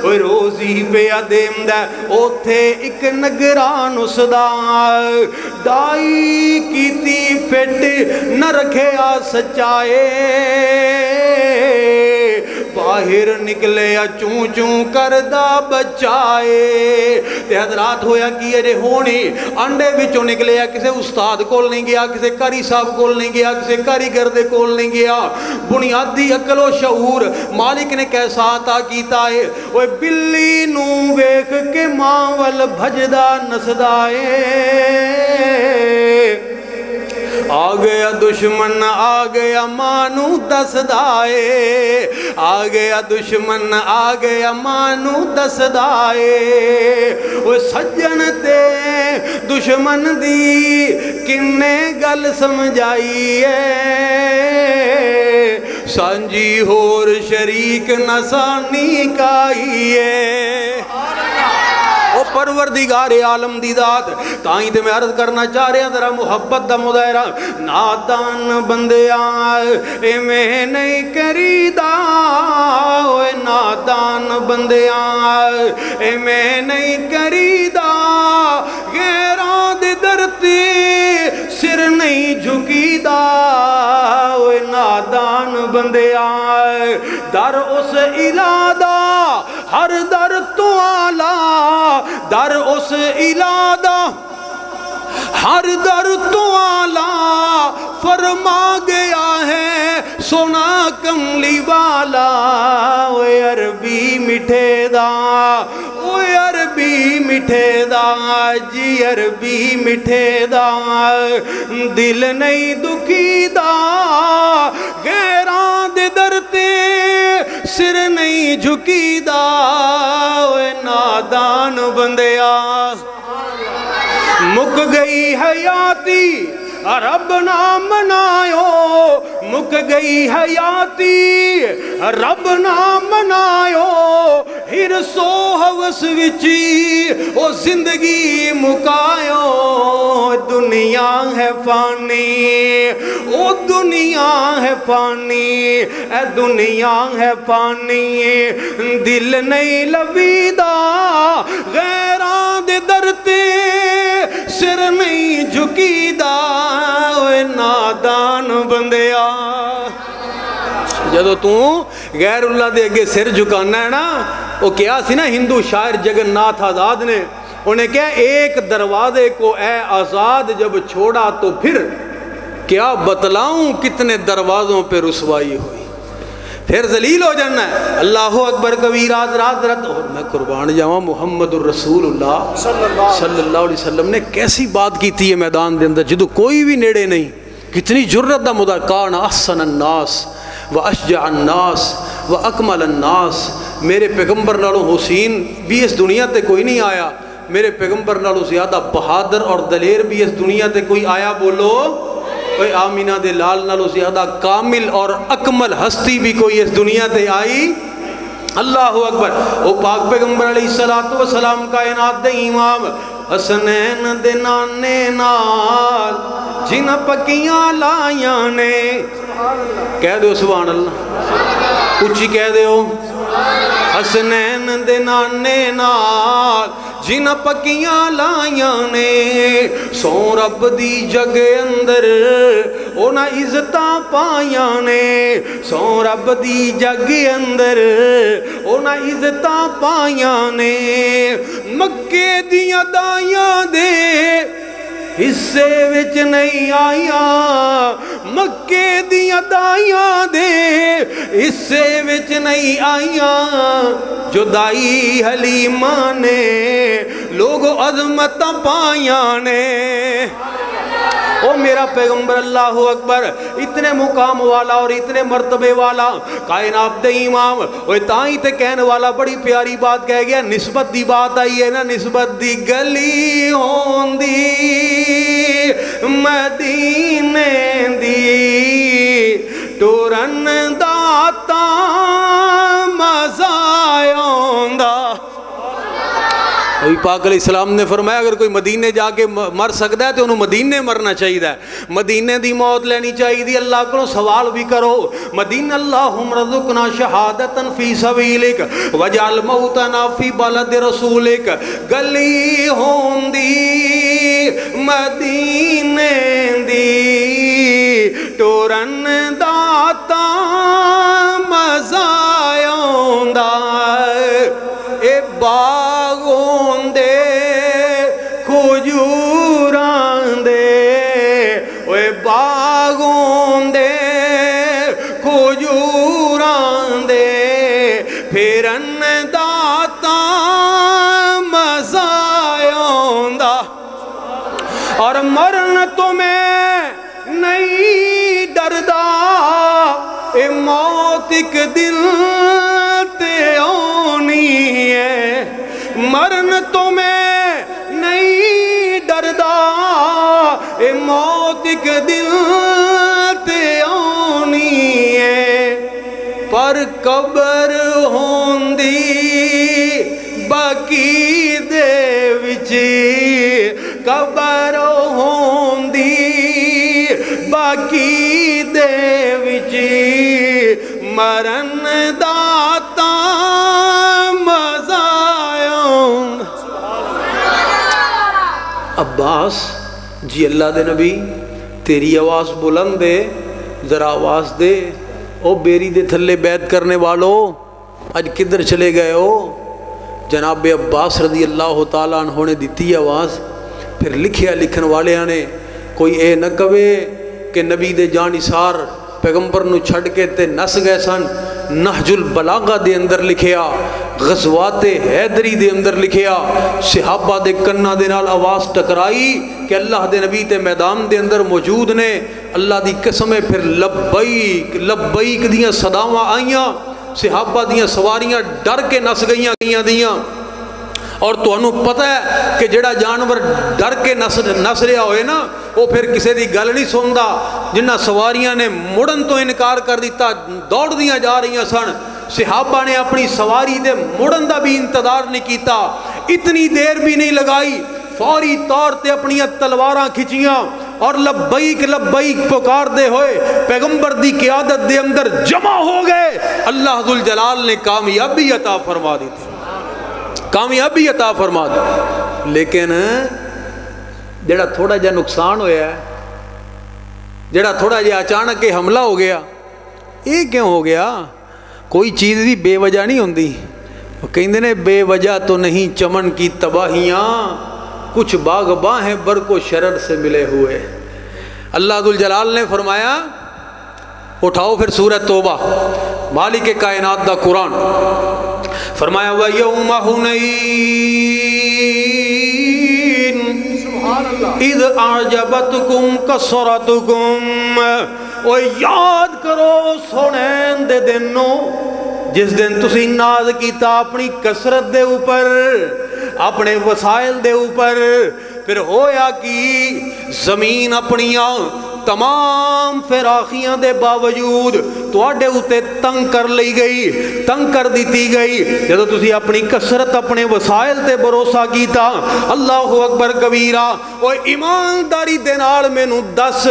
Speaker 1: اوہ روزی پہ دیندہ اوتھے ایک نگران اس دا. دائی کیتی پھٹ نہ رکھے آ سچائے، باہر نکلے چون چون کردہ بچائے. تے حضرات ہویا کی اجے ہونے انڈے بچوں نکلے کسے استاد کول نہیں گیا، کسے کاری صاحب کول نہیں گیا، کسے کاریگر دے کول نہیں گیا. بنیادی عقل و شعور مالک نے کیسا عطا کیتا ہے. وہ بلی نو ویکھ کے ماں ول بھجدا نسدا ہے، آ گیا دشمن آ گیا مانو دسدائے، آ گیا دشمن آ گیا مانو دسدائے. وہ سجن تے دشمن دی کنے گل سمجھائی ہے، سانجی ہور شریک نسانی کائی ہے. او پروردگار عالم دی ذات تائیں تے میں عرض کرنا چاہ رہا ذرا محبت دا مظاہرہ. نادان بندیاں اے میں نہیں کریدا، اوے نادان بندیاں اے میں نہیں کریدا، غیران دے درتے سر نہیں جھکیدا. اوے نادان بندیاں در اس الہدا ہر در تو آلہ، در اس الہدا ہر در تو آلہ فرما گیا ہے سونا کملی والا. اوے عربی مٹھے دا، اوے عربی مٹھے دا جی، عربی مٹھے دا دل نہیں دکھی دا، غیران دے درتے سر نہیں جھکی دا. اوے نادان بندیا مک گئی حیاتی رب نہ منایو، مک گئی حیاتی رب نہ منایو، حرص و ہوس وچی او زندگی مکایو. دنیا ہے فانی، او دنیا ہے فانی، اے دنیا ہے فانی، دل نہیں لویدا، غیران دے درتے سر نہیں جھکیدا. اوے نادان بندیا جدو تو غیر اللہ دے اگے سر جھکانا ہے نا، وہ کیا سی نا ہندو شاعر جگن ناتھ آزاد نے، انہیں کہا ایک دروازے کو اے آزاد جب چھوڑا تو پھر کیا بتلاؤں کتنے دروازوں پہ رسوائی ہوئی. پھر ذلیل ہو جانا ہے. اللہ اکبر کبیرہ. حضرات اور میں قربان جاواں محمد الرسول اللہ صلی اللہ علیہ وسلم نے کیسی بات کی تھی ہے میدان دے اندر جدو کوئی بھی نیڑے نہیں. کتنی جرت دا مدعا. کان احسن الناس و اشجع الناس و اکمل الناس. میرے پیغمبر نالوں حسین بھی اس دنیا تے کوئی نہیں آیا، میرے پیغمبر نالوں زیادہ بہادر اور دلیر بھی اس دنیا تے کوئی آیا. بولو اوے آمینہ دے لال نالوں زیادہ کامل اور اکمل ہستی بھی کوئی اس دنیا تے آئی. اللہ اکبر. او پاک پیغمبر علیہ السلام کائنات دے امام حسنین دے نانے نال جن جن پکیاں لائیاں نے، کہہ دیو سبحان اللہ، اچھی کہہ دیو، حسنین دے نانے نال جن پکیاں لائیاں نے، سو رب دی جگ اندر اونا عزتاں پائیاں نے، سو رب دی جگ اندر اونا عزتاں پائیاں نے، مکے دیاں دائیاں دے حصے وچ نہیں آئیاں، مکے دیاں دائیاں دے حصے وچ نہیں آئیاں، جو دائی حلیمہ نے لوگوں عظمت پائیاں نے۔ او میرا پیغمبر اللہ اکبر، اتنے مقام والا اور اتنے مرتبے والا کائنات دے امام، وہ تائیں تے کہنے والا بڑی پیاری بات کہہ گیا، نسبت دی بات آئی ہے نا، نسبت دی گلی ہوندی مدینے دی، ٹورن داتا مزہ آوندا۔ نبی پاک علیہ السلام نے فرمایا اگر کوئی مدینے جا کے مر سکتا ہے تو انہوں مدینے مرنا چاہیے، مدینے دی موت لینی چاہیے، اللہ کو سوال بھی کرو، مدینہ اللہم رزقنا شہادتاً فی سبیلک وجعل موتنا فی بلد رسولک، گلی ہوندی مدینے دی، ٹورن داتا مزہ آوندا، اے باغوں دے کھجوراں دے، اے باغوں دے کھجوراں دے، پھرن داتا مزہ آوندا، اور مرن تو میں نہیں ڈردا، اے موت ایک دل تے آنی ہے، مرن تو میں نہیں ڈردا، اے موت ایک دل تے آنی ہے، پر قبر ہوندی باقی دے وچی، قبر ہوندی باقی دے وچی، مرن داتا مزہ آوندا۔ عباس جی اللہ دے نبی تیری آواز بلند دے، ذرا آواز دے، او بیری دے تھلے بیعت کرنے والو آج کدھر چلے گئے ہو؟ جناب عباس رضی اللہ تعالیٰ عنہ نے دیتی آواز، پھر لکھیا لکھن والے نے کوئی اے نہ کہے کہ نبی دے جانثار پیغمبر نو چھڑ کے تے نس گئے سن، نہج البلاغہ دے اندر لکھیا، غزوات حیدری دے اندر لکھیا، صحابہ دے کنہ دے نال آواز ٹکرائی کہ اللہ دے نبی تے میدان دے اندر موجود نے، اللہ دی قسمیں پھر لبیک لبیک دیاں صداواں آئیاں، صحابہ دیاں سواریاں ڈر کے نس گئیاں دیاں، اور تو انہوں پتہ ہے کہ جڑا جانور ڈر کے نس رہا ہوئے نا وہ پھر کسے دی گل نہیں سندا، جنہ سواریاں نے مڑن تو انکار کر دیتا، دوڑ دیاں جا رہی سن، صحابہ نے اپنی سواری دے مڑن دا بھی انتظار نہیں کیتا، اتنی دیر بھی نہیں لگائی، فوری طور تے اپنی تلواراں کھچیاں اور لبیک لبیک پکار دے ہوئے پیغمبر دی قیادت دے اندر جمع ہو گئے، اللہ ذوالجلال نے کامیابی عطا فرما دی تھی، کامیابی عطا فرما دی۔ لیکن جڑا تھوڑا جا نقصان ہویا ہے، جڑا تھوڑا جا اچانک کے حملہ ہو گیا، یہ کیوں ہو گیا؟ کوئی چیز بھی بے وجہ نہیں ہوندی، وہ کہندے نے بے وجہ تو نہیں چمن کی تباہیاں، کچھ باغباں ہیں برق و شرر سے ملے ہوئے۔ اللہ ذوالجلال نے فرمایا، اٹھاؤ پھر سورہ توبہ، مالک کائنات دا قرآن، فرمایا وَيَوْمَ حُنَيْنٍ اِذْ أَعْجَبَتْكُمْ كَثْرَتُكُمْ، اور یاد کرو سنین دے دنوں جس دن تسی ناز کیتا اپنی کثرت دے اوپر، اپنے وسائل دے اوپر، پھر ہویا کی زمین اپنیاں تمام فراخیاں دے باوجود تواڈے اُتے تنگ کر لی گئی، تنگ کر دیتی گئی۔ جدو تسی اپنی کثرت اپنے وسائل تے بھروسہ کیتا، اللہ اکبر کبیرہ، او ایمانداری دے نال مینوں دس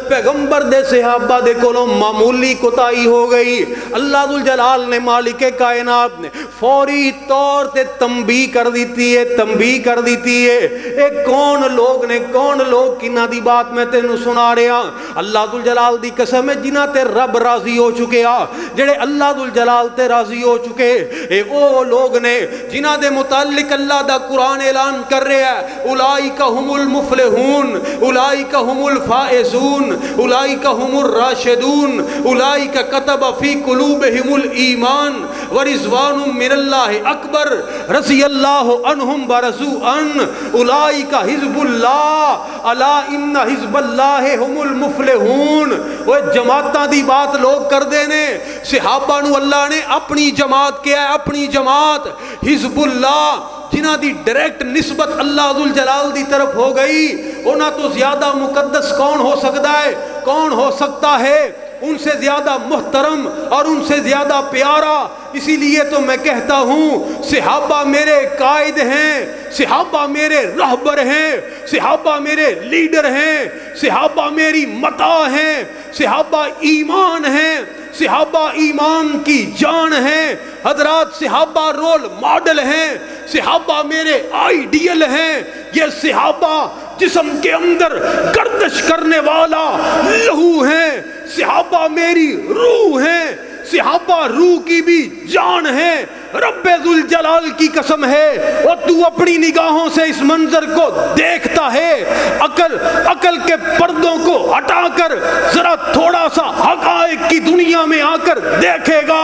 Speaker 1: پیغمبر دے صحابہ دے کولوں معمولی کوتاہی ہو گئی، اللہ ذوالجلال نے مالک کائنات نے فوری طور تے تنبیہ کر دیتی ہے، تنبیہ کر دیتی ہے۔ اے کون لوگ نے، کون لوگ کنہ دی بات میں تینوں سنا رہا، اللہ ذوالجلال دی قسم ہے جنہ تے رب راضی ہو چکے آ، جڑے اللہ ذوالجلال تے راضی ہو چکے، اے او لوگ نے جنہ دے متعلق اللہ دا قرآن اعلان کر رہا ہے، اولئک ہم المفلحون، اولئک ہم الفائزون، اولئک ہم الراشدون، اولئک کتب فی قلوبہم الایمان ورضوان من اللہ اکبر رضی اللہ عنہم ورضوا عنہ اولئک حزب اللہ الا ان حزب اللہ ہم المفلحون۔ وہ جماعتاں دی بات لوگ کر دینے، صحابہ نو اللہ نے اپنی جماعت کیا ہے، اپنی جماعت حزب اللہ، جنہ دی ڈائریکٹ نسبت اللہ ذوالجلال دی طرف ہو گئی۔ انہاں تو زیادہ مقدس کون ہو سکتا ہے، کون ہو سکتا ہے، ان سے زیادہ محترم اور ان سے زیادہ پیارا۔ اسی لیے تو میں کہتا ہوں صحابہ میرے قائد ہیں، صحابہ میرے رہبر ہیں، صحابہ میرے لیڈر ہیں، صحابہ میری متاع ہیں، صحابہ ایمان ہیں، صحابہ ایمان کی جان ہیں، حضرات صحابہ رول ماڈل ہیں، صحابہ میرے آئیڈیل ہیں۔ یہ صحابہ جسم کے اندر گردش کرنے والا لہو ہیں، صحابہ میری روح ہیں، صحابہ روح کی بھی جان ہے۔ رب ذوالجلال کی قسم ہے، اور تو اپنی نگاہوں سے اس منظر کو دیکھتا ہے، عقل کے پردوں کو ہٹا کر ذرا تھوڑا سا حقائق کی دنیا میں آ کر دیکھے گا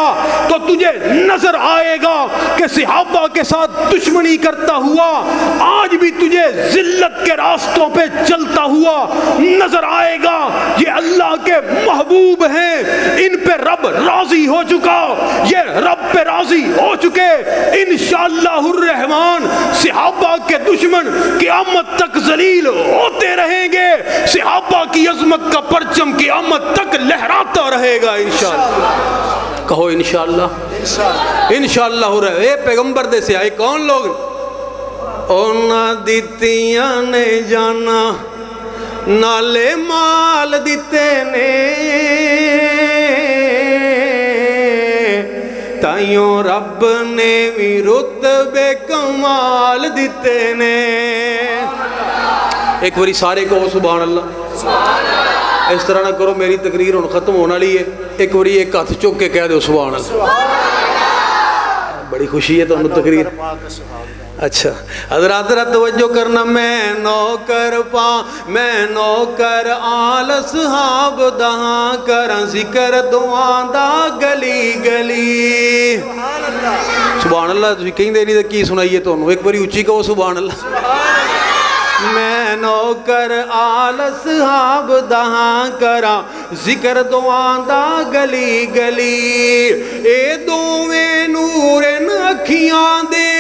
Speaker 1: تو تجھے نظر آئے گا کہ صحابہ کے ساتھ دشمنی کرتا ہوا آج بھی تجھے ذلت کے راستوں پہ چلتا ہوا نظر آئے گا۔ یہ اللہ کے محبوب ہیں، ان پہ رب راضی ہو چکا، یہ رب پہ راضی ہو چکے۔ انشاءاللہ الرحمن صحابہ کے دشمن قیامت تک ذلیل ہوتے رہیں گے، صحابہ کی عظمت کا پرچم قیامت تک لہراتا رہے گا انشاءاللہ۔ کہو انشاءاللہ، انشاءاللہ اے پیغمبر دے سے آئے کون لوگ؟ اونا دیتیاں نے جانا نالے مال دیتے نے، تائیوں رب نے بھی رتبے کمال دیتے نے۔ ایک باری سارے کہو سبحان اللہ۔ اس طرح نہ کرو، میری تقریر ہن ختم ہونا لی ہے، ایک باری ایک ہاتھ چک کے کہہ دو سبحان اللہ۔ بڑی خوشی ہے تو انہوں تقریر۔ اچھا حضرات ذرا توجہ کرنا، میں نوکر میں نوکر آل اصحاب دہاں کراں ذکر دعاں دا گلی گلی۔ سبحان اللہ، تسی کہیں دے نہیں کی سنائیے تو انہوں ایک باری اچھی کہو سبحان اللہ۔ میں نوکر آل اصحاب دہاں کراں ذکر دعاں دا گلی گلی، اے دوویں نورن اکھیاں دے،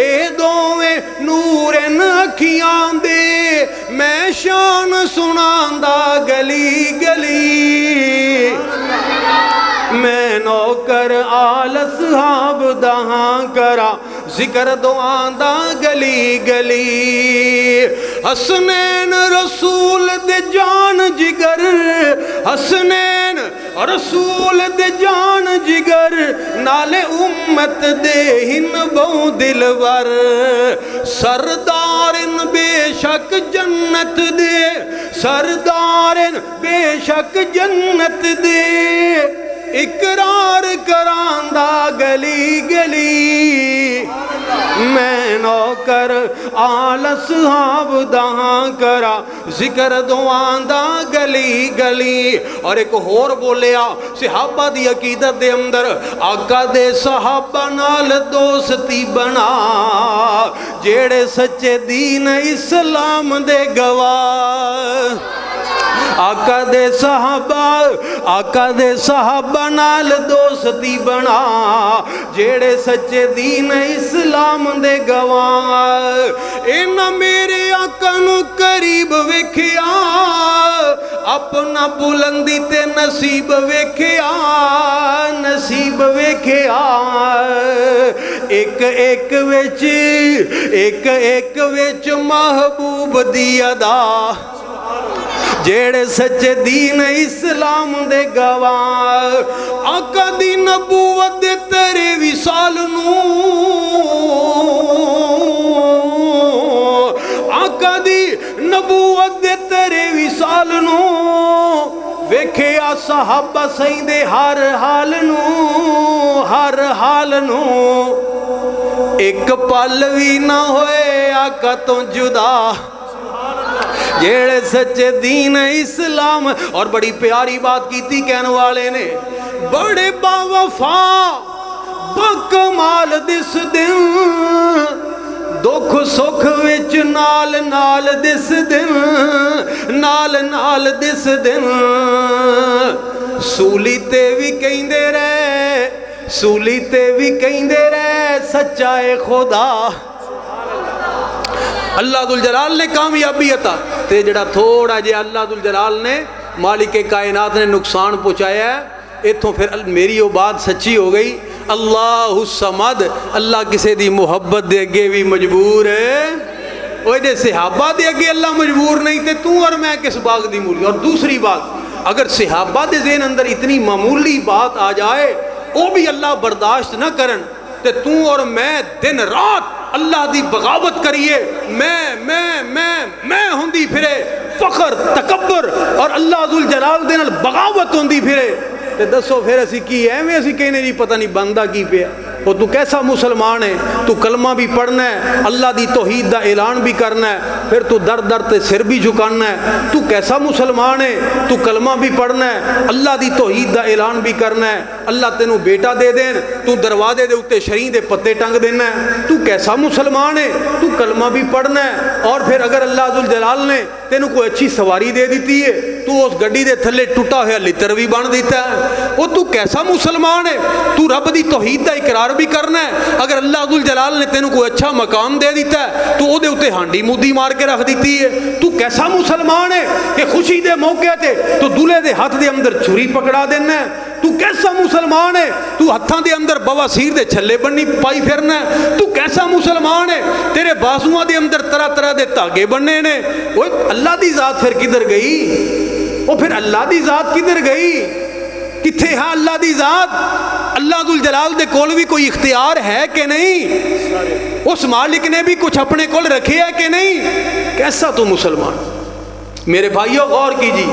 Speaker 1: اے دوویں نورن اکھیاں دے، میں شان سناندا گلی گلی۔ میں نوکر آل اصحاب دہاں کراں ذکر دعاں دا گلی گلی۔ حسنین رسول دے جان جگر، حسنین رسول دے جان جگر، نالے امت دے ہن بہو دلور، سردارن بے شک جنت دے، سردارن بے شک جنت دے، اقرار کراندہ گلی گلی۔ میں نوکر آل اصحاب دہاں کرا ذکر دعاں دا گلی گلی۔ اور ایک اور بولیا صحابہ دی عقیدت دے اندر، آقا دے صحابہ نال دوستی بنا، جیڑے سچے دین اسلام دے گواہ۔ آقا دے صحابہ نال دوستی بنا، جیڑے سچے دین اسلام دے گواہ۔ اینا میرے آقا نو قریب وکھیا، اپنا بلندی تے نصیب ویکھیا نصیب ویکھیا ایک وچ محبوب دی ادا جیڑے سچے دین اسلام دے گواہ آقا دی نبوت دے تیرے وصال نو آقا دی نبوت دے تیرے وصال نو ویکھیا صحابہ سیندے ہر حال نو ایک پل وی نہ ہوئے آقا تو جدا جیڑے سچے دین اسلام اور بڑی پیاری بات کیتی کہنے والے نے بڑے باوفا بکمال دس دن دکھ سکھ وچ نال دس دن نال دس دن سولی تے بھی کہندے رہے سچائے خدا اللہ ذوالجلال نے کامیابی عطا تے جڑا تھوڑا جے اللہ ذوالجلال نے مالک کائنات نے نقصان پہنچایا ہے اتھوں پھر میری وہ بات سچی ہو گئی اللہ الصمد اللہ کسے دی محبت دے اگے بھی مجبور ہے وہ دے صحابہ دے اگے اللہ مجبور نہیں تے تو اور میں کس باغ دی مولی اور دوسری بات اگر صحابہ دے ذہن اندر اتنی معمولی بات آ جائے وہ بھی اللہ برداشت نہ کرن تے تو اور میں دن رات اللہ دی بغاوت کریے میں ہوندی پھرے فخر تکبر اور اللہ ذوالجلال دے نال بغاوت ہوندی پھرے تے دسو پھر اسی کی ہے میں اسی کہنے نہیں پتہ نہیں بندہ کی پہ وہ تو کیسا مسلمان ہے تو کلمہ بھی پڑھنا ہے اللہ دی توحید دا اعلان بھی کرنا ہے پھر تو در در تے سر بھی جھکانا ہے تو کیسا مسلمان ہے تو کلمہ بھی پڑھنا ہے اللہ دی توحید دا اعلان بھی کرنا ہے اللہ تینوں بیٹا دے دین تو دروازے دے اتے شریں دے پتے ٹنگ دینا ہے تو کیسا مسلمان ہے تو کلمہ بھی پڑھنا ہے اور پھر اگر اللہ ذوالجلال نے تینوں کوئی اچھی سواری دے دیتی ہے تو اس گڈی دے تھلے ٹوٹا ہویا لتر بھی بن دیتا ہے وہ تو کیسا مسلمان ہے تو رب دی توحید دا اقرار بھی کرنا ہے اگر اللہ ذوالجلال نے تینوں کوئی اچھا مقام دے دیتا ہے تو او دے اتے ہانڈی مودی مار کے رکھ دیتی ہے تو کیسا مسلمان ہے کہ خوشی دے موقع تے تو دولے دے ہاتھ دے اندر چھری پکڑا دینا ہے تو کیسا مسلمان ہے تو ہتھاں دے اندر بواسیر دے چھلے بننی پائی پھرنا ہے تو کیسا مسلمان ہے تیرے بازوਆਂ دے اندر طرح طرح دے دھاگے بننے نے وہ اللہ دی ذات پھر کدھر گئی وہ پھر اللہ دی ذات کدھر گئی کتھے ہاں اللہ دی ذات اللہ ذوالجلال دے کول بھی کوئی اختیار ہے کہ نہیں اس مالک نے بھی کچھ اپنے کول رکھے ہے کہ نہیں کیسا تو مسلمان میرے بھائیوں غور کیجی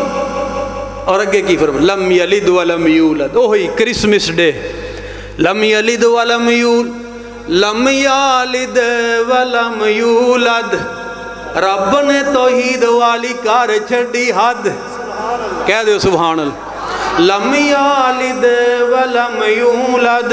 Speaker 1: اور اگے کی فرمان لم یلد ولم یولد اوہی کرسمس ڈے لم یلد ولم یلد ولم یولد رب نے توحید والی کار چھڑی حد کہہ دے سبحان اللہ لم یلد ولم یولد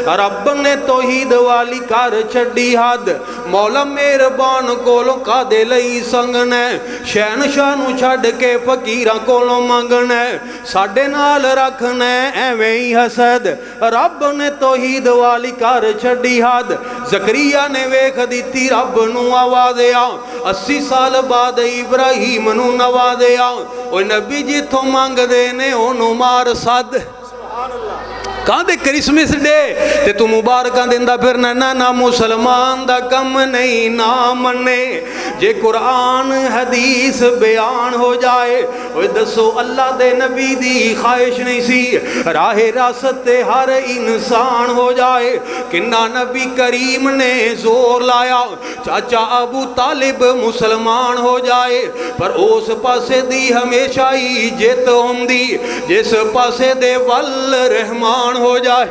Speaker 1: رب نے توحید والی کر چھڑی حد مولا مہربان کولوں کادے لئی سنگنے شہنشاہ نو چھڑ کے فقیراں کولوں منگنے ساڈے نال رکھنے ایویں ہی حسد رب نے توحید والی کر چھڑی حد زکریا نے ویکھ دتی رب نو آوازیا 80 سال بعد ابراہیم نو نوازیا او نبی جتھوں منگ دے نے اونوں مار صد کہاں دے کرسمس ڈے تے تو مبارکاں دیندہ پھر نہ مسلمان دا کم نہیں نہ منے جے قرآن حدیث بیان ہو جائے وہ دسو اللہ دے نبی دی خواہش نہیں سی راہ راست تے ہر انسان ہو جائے کنہ نبی کریم نے زور لایا چاچا ابو طالب مسلمان ہو جائے پر اس پاسے دی ہمیشہ ہی جت ہوندی جس پاسے دے ول رحمان ہو جائے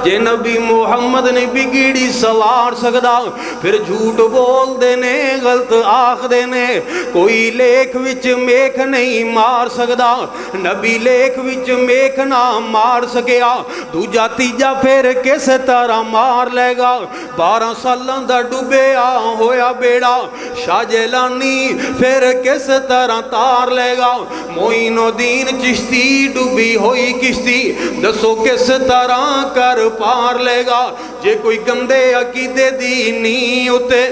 Speaker 1: جے نبی محمد نے بگڑی سوار سکدا پھر جھوٹ بول دینے غلط آخ دینے کوئی لیکھ وچ میک نہیں مار سکدا نبی لیکھ وچ میک نہ مار سکیا دوجا تیجا پھر کس طرح مار لے گا 12 سالاں دا ڈوبیا ہویا بیڑا شاہ جیلانی پھر کس طرح تار لے گا معین الدین چشتی ڈوبی ہوئی کشتی دسو کس طرح کر پار لے گا جے کوئی گندے عقیدے دی نہیں ہوتے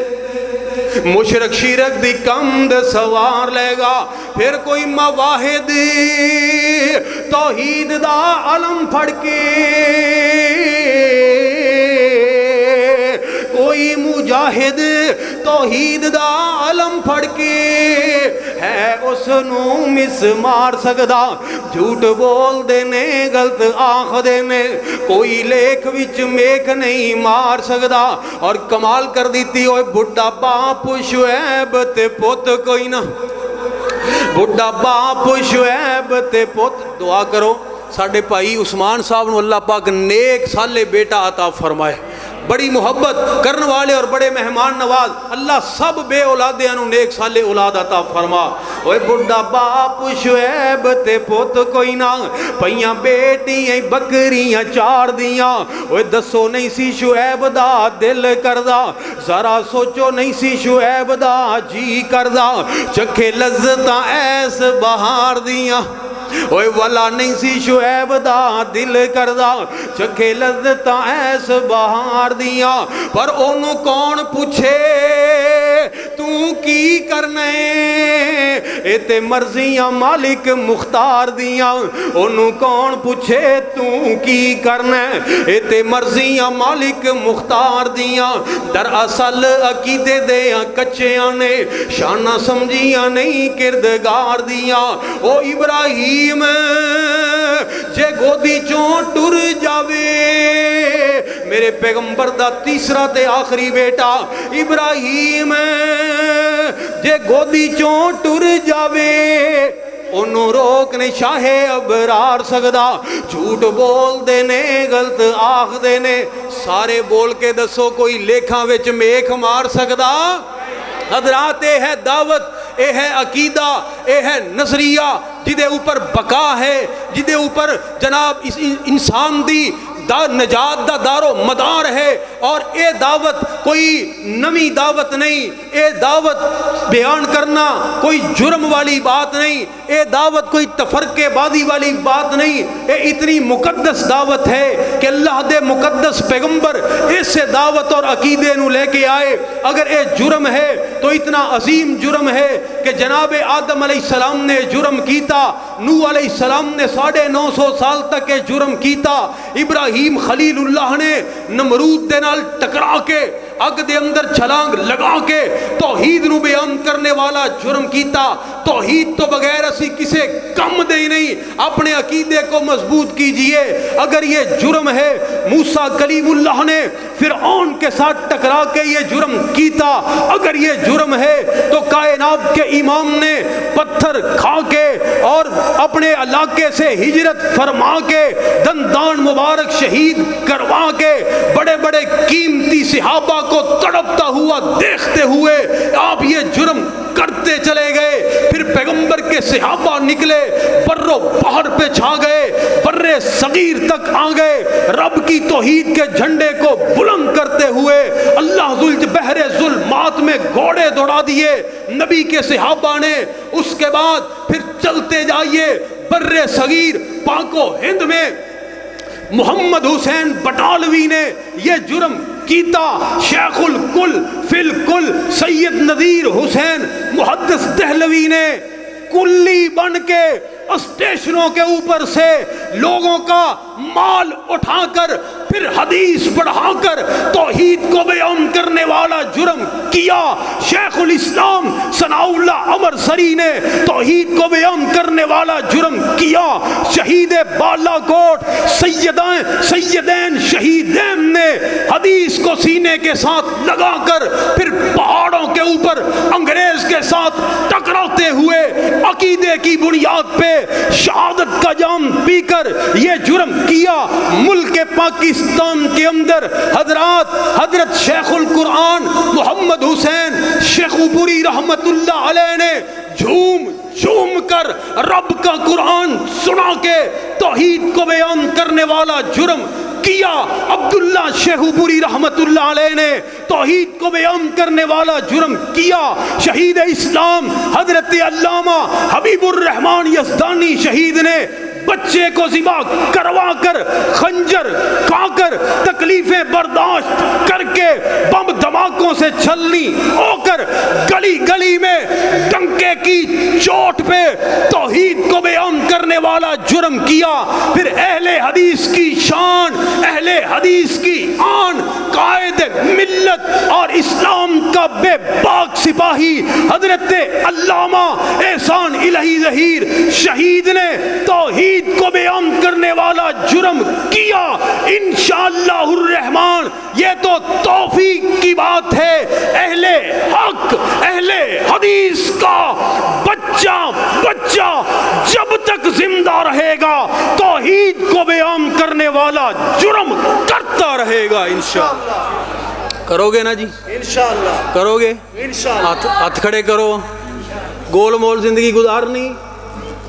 Speaker 1: مشرک شرک دی کمد سوار لے گا، پھر کوئی مواحد توحید دا علم پھڑ کے، کوئی مجاہد توحید دا علم پھڑ کے ہے اس نو مس مار سکدا، جھوٹ بول دے نے غلط آخ دے نے، کوئی لیکھ وچ میک نہیں مار سکدا۔ اور کمال کر دیتی ہوئے بڑھا باپ شعیب تے پوت کوئی نہ، بڑھا باپ شعیب تے پوت۔ دعا کرو ساڑھے بھائی عثمان صاحب نو اللہ پاک نیک سالے بیٹا عطا فرمائے، بڑی محبت کرنے والے اور بڑے مہمان نواز، اللہ سب بے اولادیاں نو نیک سالے اولاد عطا فرما۔ اوے بڑھا باپ شعیب تے پوت کوئی نہ، پئیاں بیٹیاں بکریاں چار دیاں، اوے دسو نہیں سی شعیب دا دل کردا، ذرا سوچو نہیں سی شعیب دا جی کردا، چکھے لذتاں ایس بہار دیاں، اوے والا نہیں سی شعیب دا دل کردا، چکھے لذتاں ایس بہار دیاں، پر انہوں کون پوچھے تو کی کرنے، اے تے مرضیاں مالک مختار دیاں، انہوں کون پوچھے تو کی کرنے، اے تے مرضیاں مالک مختار دیاں، در اصل عقیدے دیاں کچیاں نے، شانہ سمجھیاں نہیں کردگار دیاں۔ او ابراہیم جے گودی چون ٹر جاوے، میرے پیغمبر دا تیسرا تے آخری بیٹا ابراہیم جے گودی چون ٹر جاوے، انہوں روک نہیں شاہ ابرار سکدا، جھوٹ بول دینے غلط آخ دینے، سارے بول کے دسو کوئی لیکھاں وچ میک مار سکدا؟ حضرات اے ہے دعوت، اے ہے عقیدہ، اے ہے نظریہ جدے اوپر بقا ہے، جدے اوپر جناب انسان دی نجات دا دارو مدار ہے، اور اے دعوت کوئی نمی دعوت نہیں، اے دعوت بیان کرنا کوئی جرم والی بات نہیں، اے دعوت کوئی تفرقے بازی والی بات نہیں، اے اتنی مقدس دعوت ہے کہ اللہ دے مقدس پیغمبر اسے دعوت اور عقیدے نو لے کے آئے۔ اگر اے جرم ہے تو اتنا عظیم جرم ہے کہ جناب آدم علیہ السلام نے جرم کیتا، نوح علیہ السلام نے 950 سال تک یہ جرم کیتا، ابراہیم خلیل اللہ نے نمرود دے نال ٹکرا کے اگ دے اندر چھلانگ لگا کے توحید نو بیان کرنے والا جرم کیتا۔ توحید تو بغیر اسی کسے کم دے ہی نہیں، اپنے عقیدے کو مضبوط کیجئے۔ اگر یہ جرم ہے، موسیٰ کلیم اللہ نے فرعون کے ساتھ ٹکرا کے یہ جرم کیتا، اگر یہ جرم ہے تو کائنات کے امام نے پتھر کھا کے اور اپنے علاقے سے ہجرت فرما کے دندان مبارک شہید کروا کے بڑے بڑے قیمتی صحابہ کو تڑپتا ہوا دیکھتے ہوئے آپ یہ جرم کرتے چلے گئے، پھر پیغمبر کے صحابہ نکلے، بر و بحر پہ چھا گئے، بر صغیر تک آ گئے، رب کی توحید کے جھنڈے کو بلند کرتے ہوئے اللہ بحر ظلمات میں گھوڑے دوڑا دیے نبی کے صحابہ نے۔ اس کے بعد پھر چلتے جائیے بر صغیر پاک و ہند میں محمد حسین بٹالوی نے یہ جرم کیتا، شیخ الکل فی الکل سید نذیر حسین محدث دہلوی نے کلی بن کے اسٹیشنوں کے اوپر سے لوگوں کا مال اٹھا کر پھر حدیث پڑھا کر توحید کو بیان کرنے والا جرم کیا۔ شیخ الاسلام ثناء اللہ عمر سری نے توحید کو بیان کرنے والا جرم کیا۔ شہید بالا کوٹ سیدین شہیدین نے حدیث کو سینے کے ساتھ لگا کر پھر پہاڑوں کے اوپر انگریز کے ساتھ ٹکراتے ہوئے عقیدے کی بنیاد پہ شہادت کا جام پی کر یہ جرم کیا۔ ملک پاکستان کے اندر حضرت شیخ القرآن محمد حسین شیخ پوری رحمت اللہ علیہ نے جھوم کر رب کا قرآن سنا کے توحید کو بیان کرنے والا جرم کیا۔ عبداللہ شیخ پوری رحمت اللہ علیہ نے توحید کو بیان کرنے والا جرم کیا۔ شہید اسلام حضرت علامہ حبیب الرحمن یزدانی شہید نے بچے کو ذبح کروا کر خنجر کھا کر تکلیفیں برداشت کر کے بم دھماکوں سے چھلنی ہو کر گلی گلی میں ڈنکے کی چوٹ پہ توحید کو بیان کرنے والا جرم کیا، پھر اہل حدیث کی شان، اہل حدیث کی آن، قائد ملت اور اسلام کا بے باک سپاہی حضرت علامہ احسان الہی ظہیر شہید نے توحید کو بیان کرنے والا جرم کیا۔ انشاءاللہ الرحمن یہ تو توفیق کی بات ہے، اہل حق اہل حدیث کا بچہ جب تک زندہ رہے گا توحید کو بیان کرنے والا جرم کرتا رہے گا۔ انشاءاللہ کرو گے نا جی؟ انشاءاللہ کرو گے؟ انشاءاللہ ہاتھ کھڑے کرو۔ گول مول زندگی گزارنی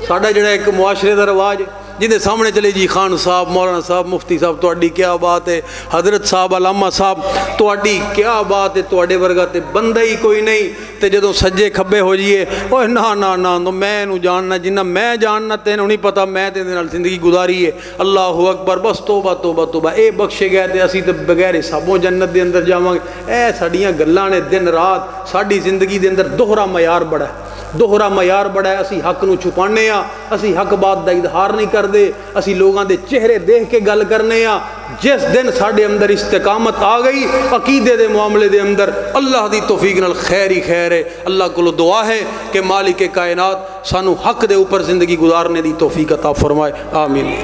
Speaker 1: ساڈا جڑا ایک معاشرے دا رواج جہدے سامنے چلے جی خان صاحب، مولانا صاحب، مفتی صاحب تواڈی کیا بات ہے، حضرت صاحب، علامہ صاحب تواڈی کیا بات ہے، تواڈے ورگا تے بندہ ہی کوئی نہیں، تے جدوں سجے کھبے ہو جائیے اوہ نا میں نو جاننا جنہ میں جاننا تینوں نہیں پتا میں تے نال زندگی گزاری ہے۔ اللہ اکبر، بس توبہ توبہ توبہ، اے بخشے گئے تے اسی تے بغیر حسابوں جنت دے اندر جاواں گے۔ اے ساڈیاں گلاں نے دن رات ساڈی زندگی دے اندر دوہرا معیار بڑا ہے، دوہرا معیار بڑا ہے۔ اسی حق نو چھپانے ہاں، اسی حق بات دا اظہار نہیں کردے، اسی لوگاں دے چہرے دیکھ کے گل کرنے ہاں۔ جس دن ساڈے اندر استقامت آ گئی عقیدے دے معاملے دے اندر، اللہ دی توفیق نال خیر ہی خیر ہے۔ اللہ کو دعا ہے کہ مالک کائنات سانو حق دے اوپر زندگی گزارنے دی توفیق عطا فرمائے، آمین۔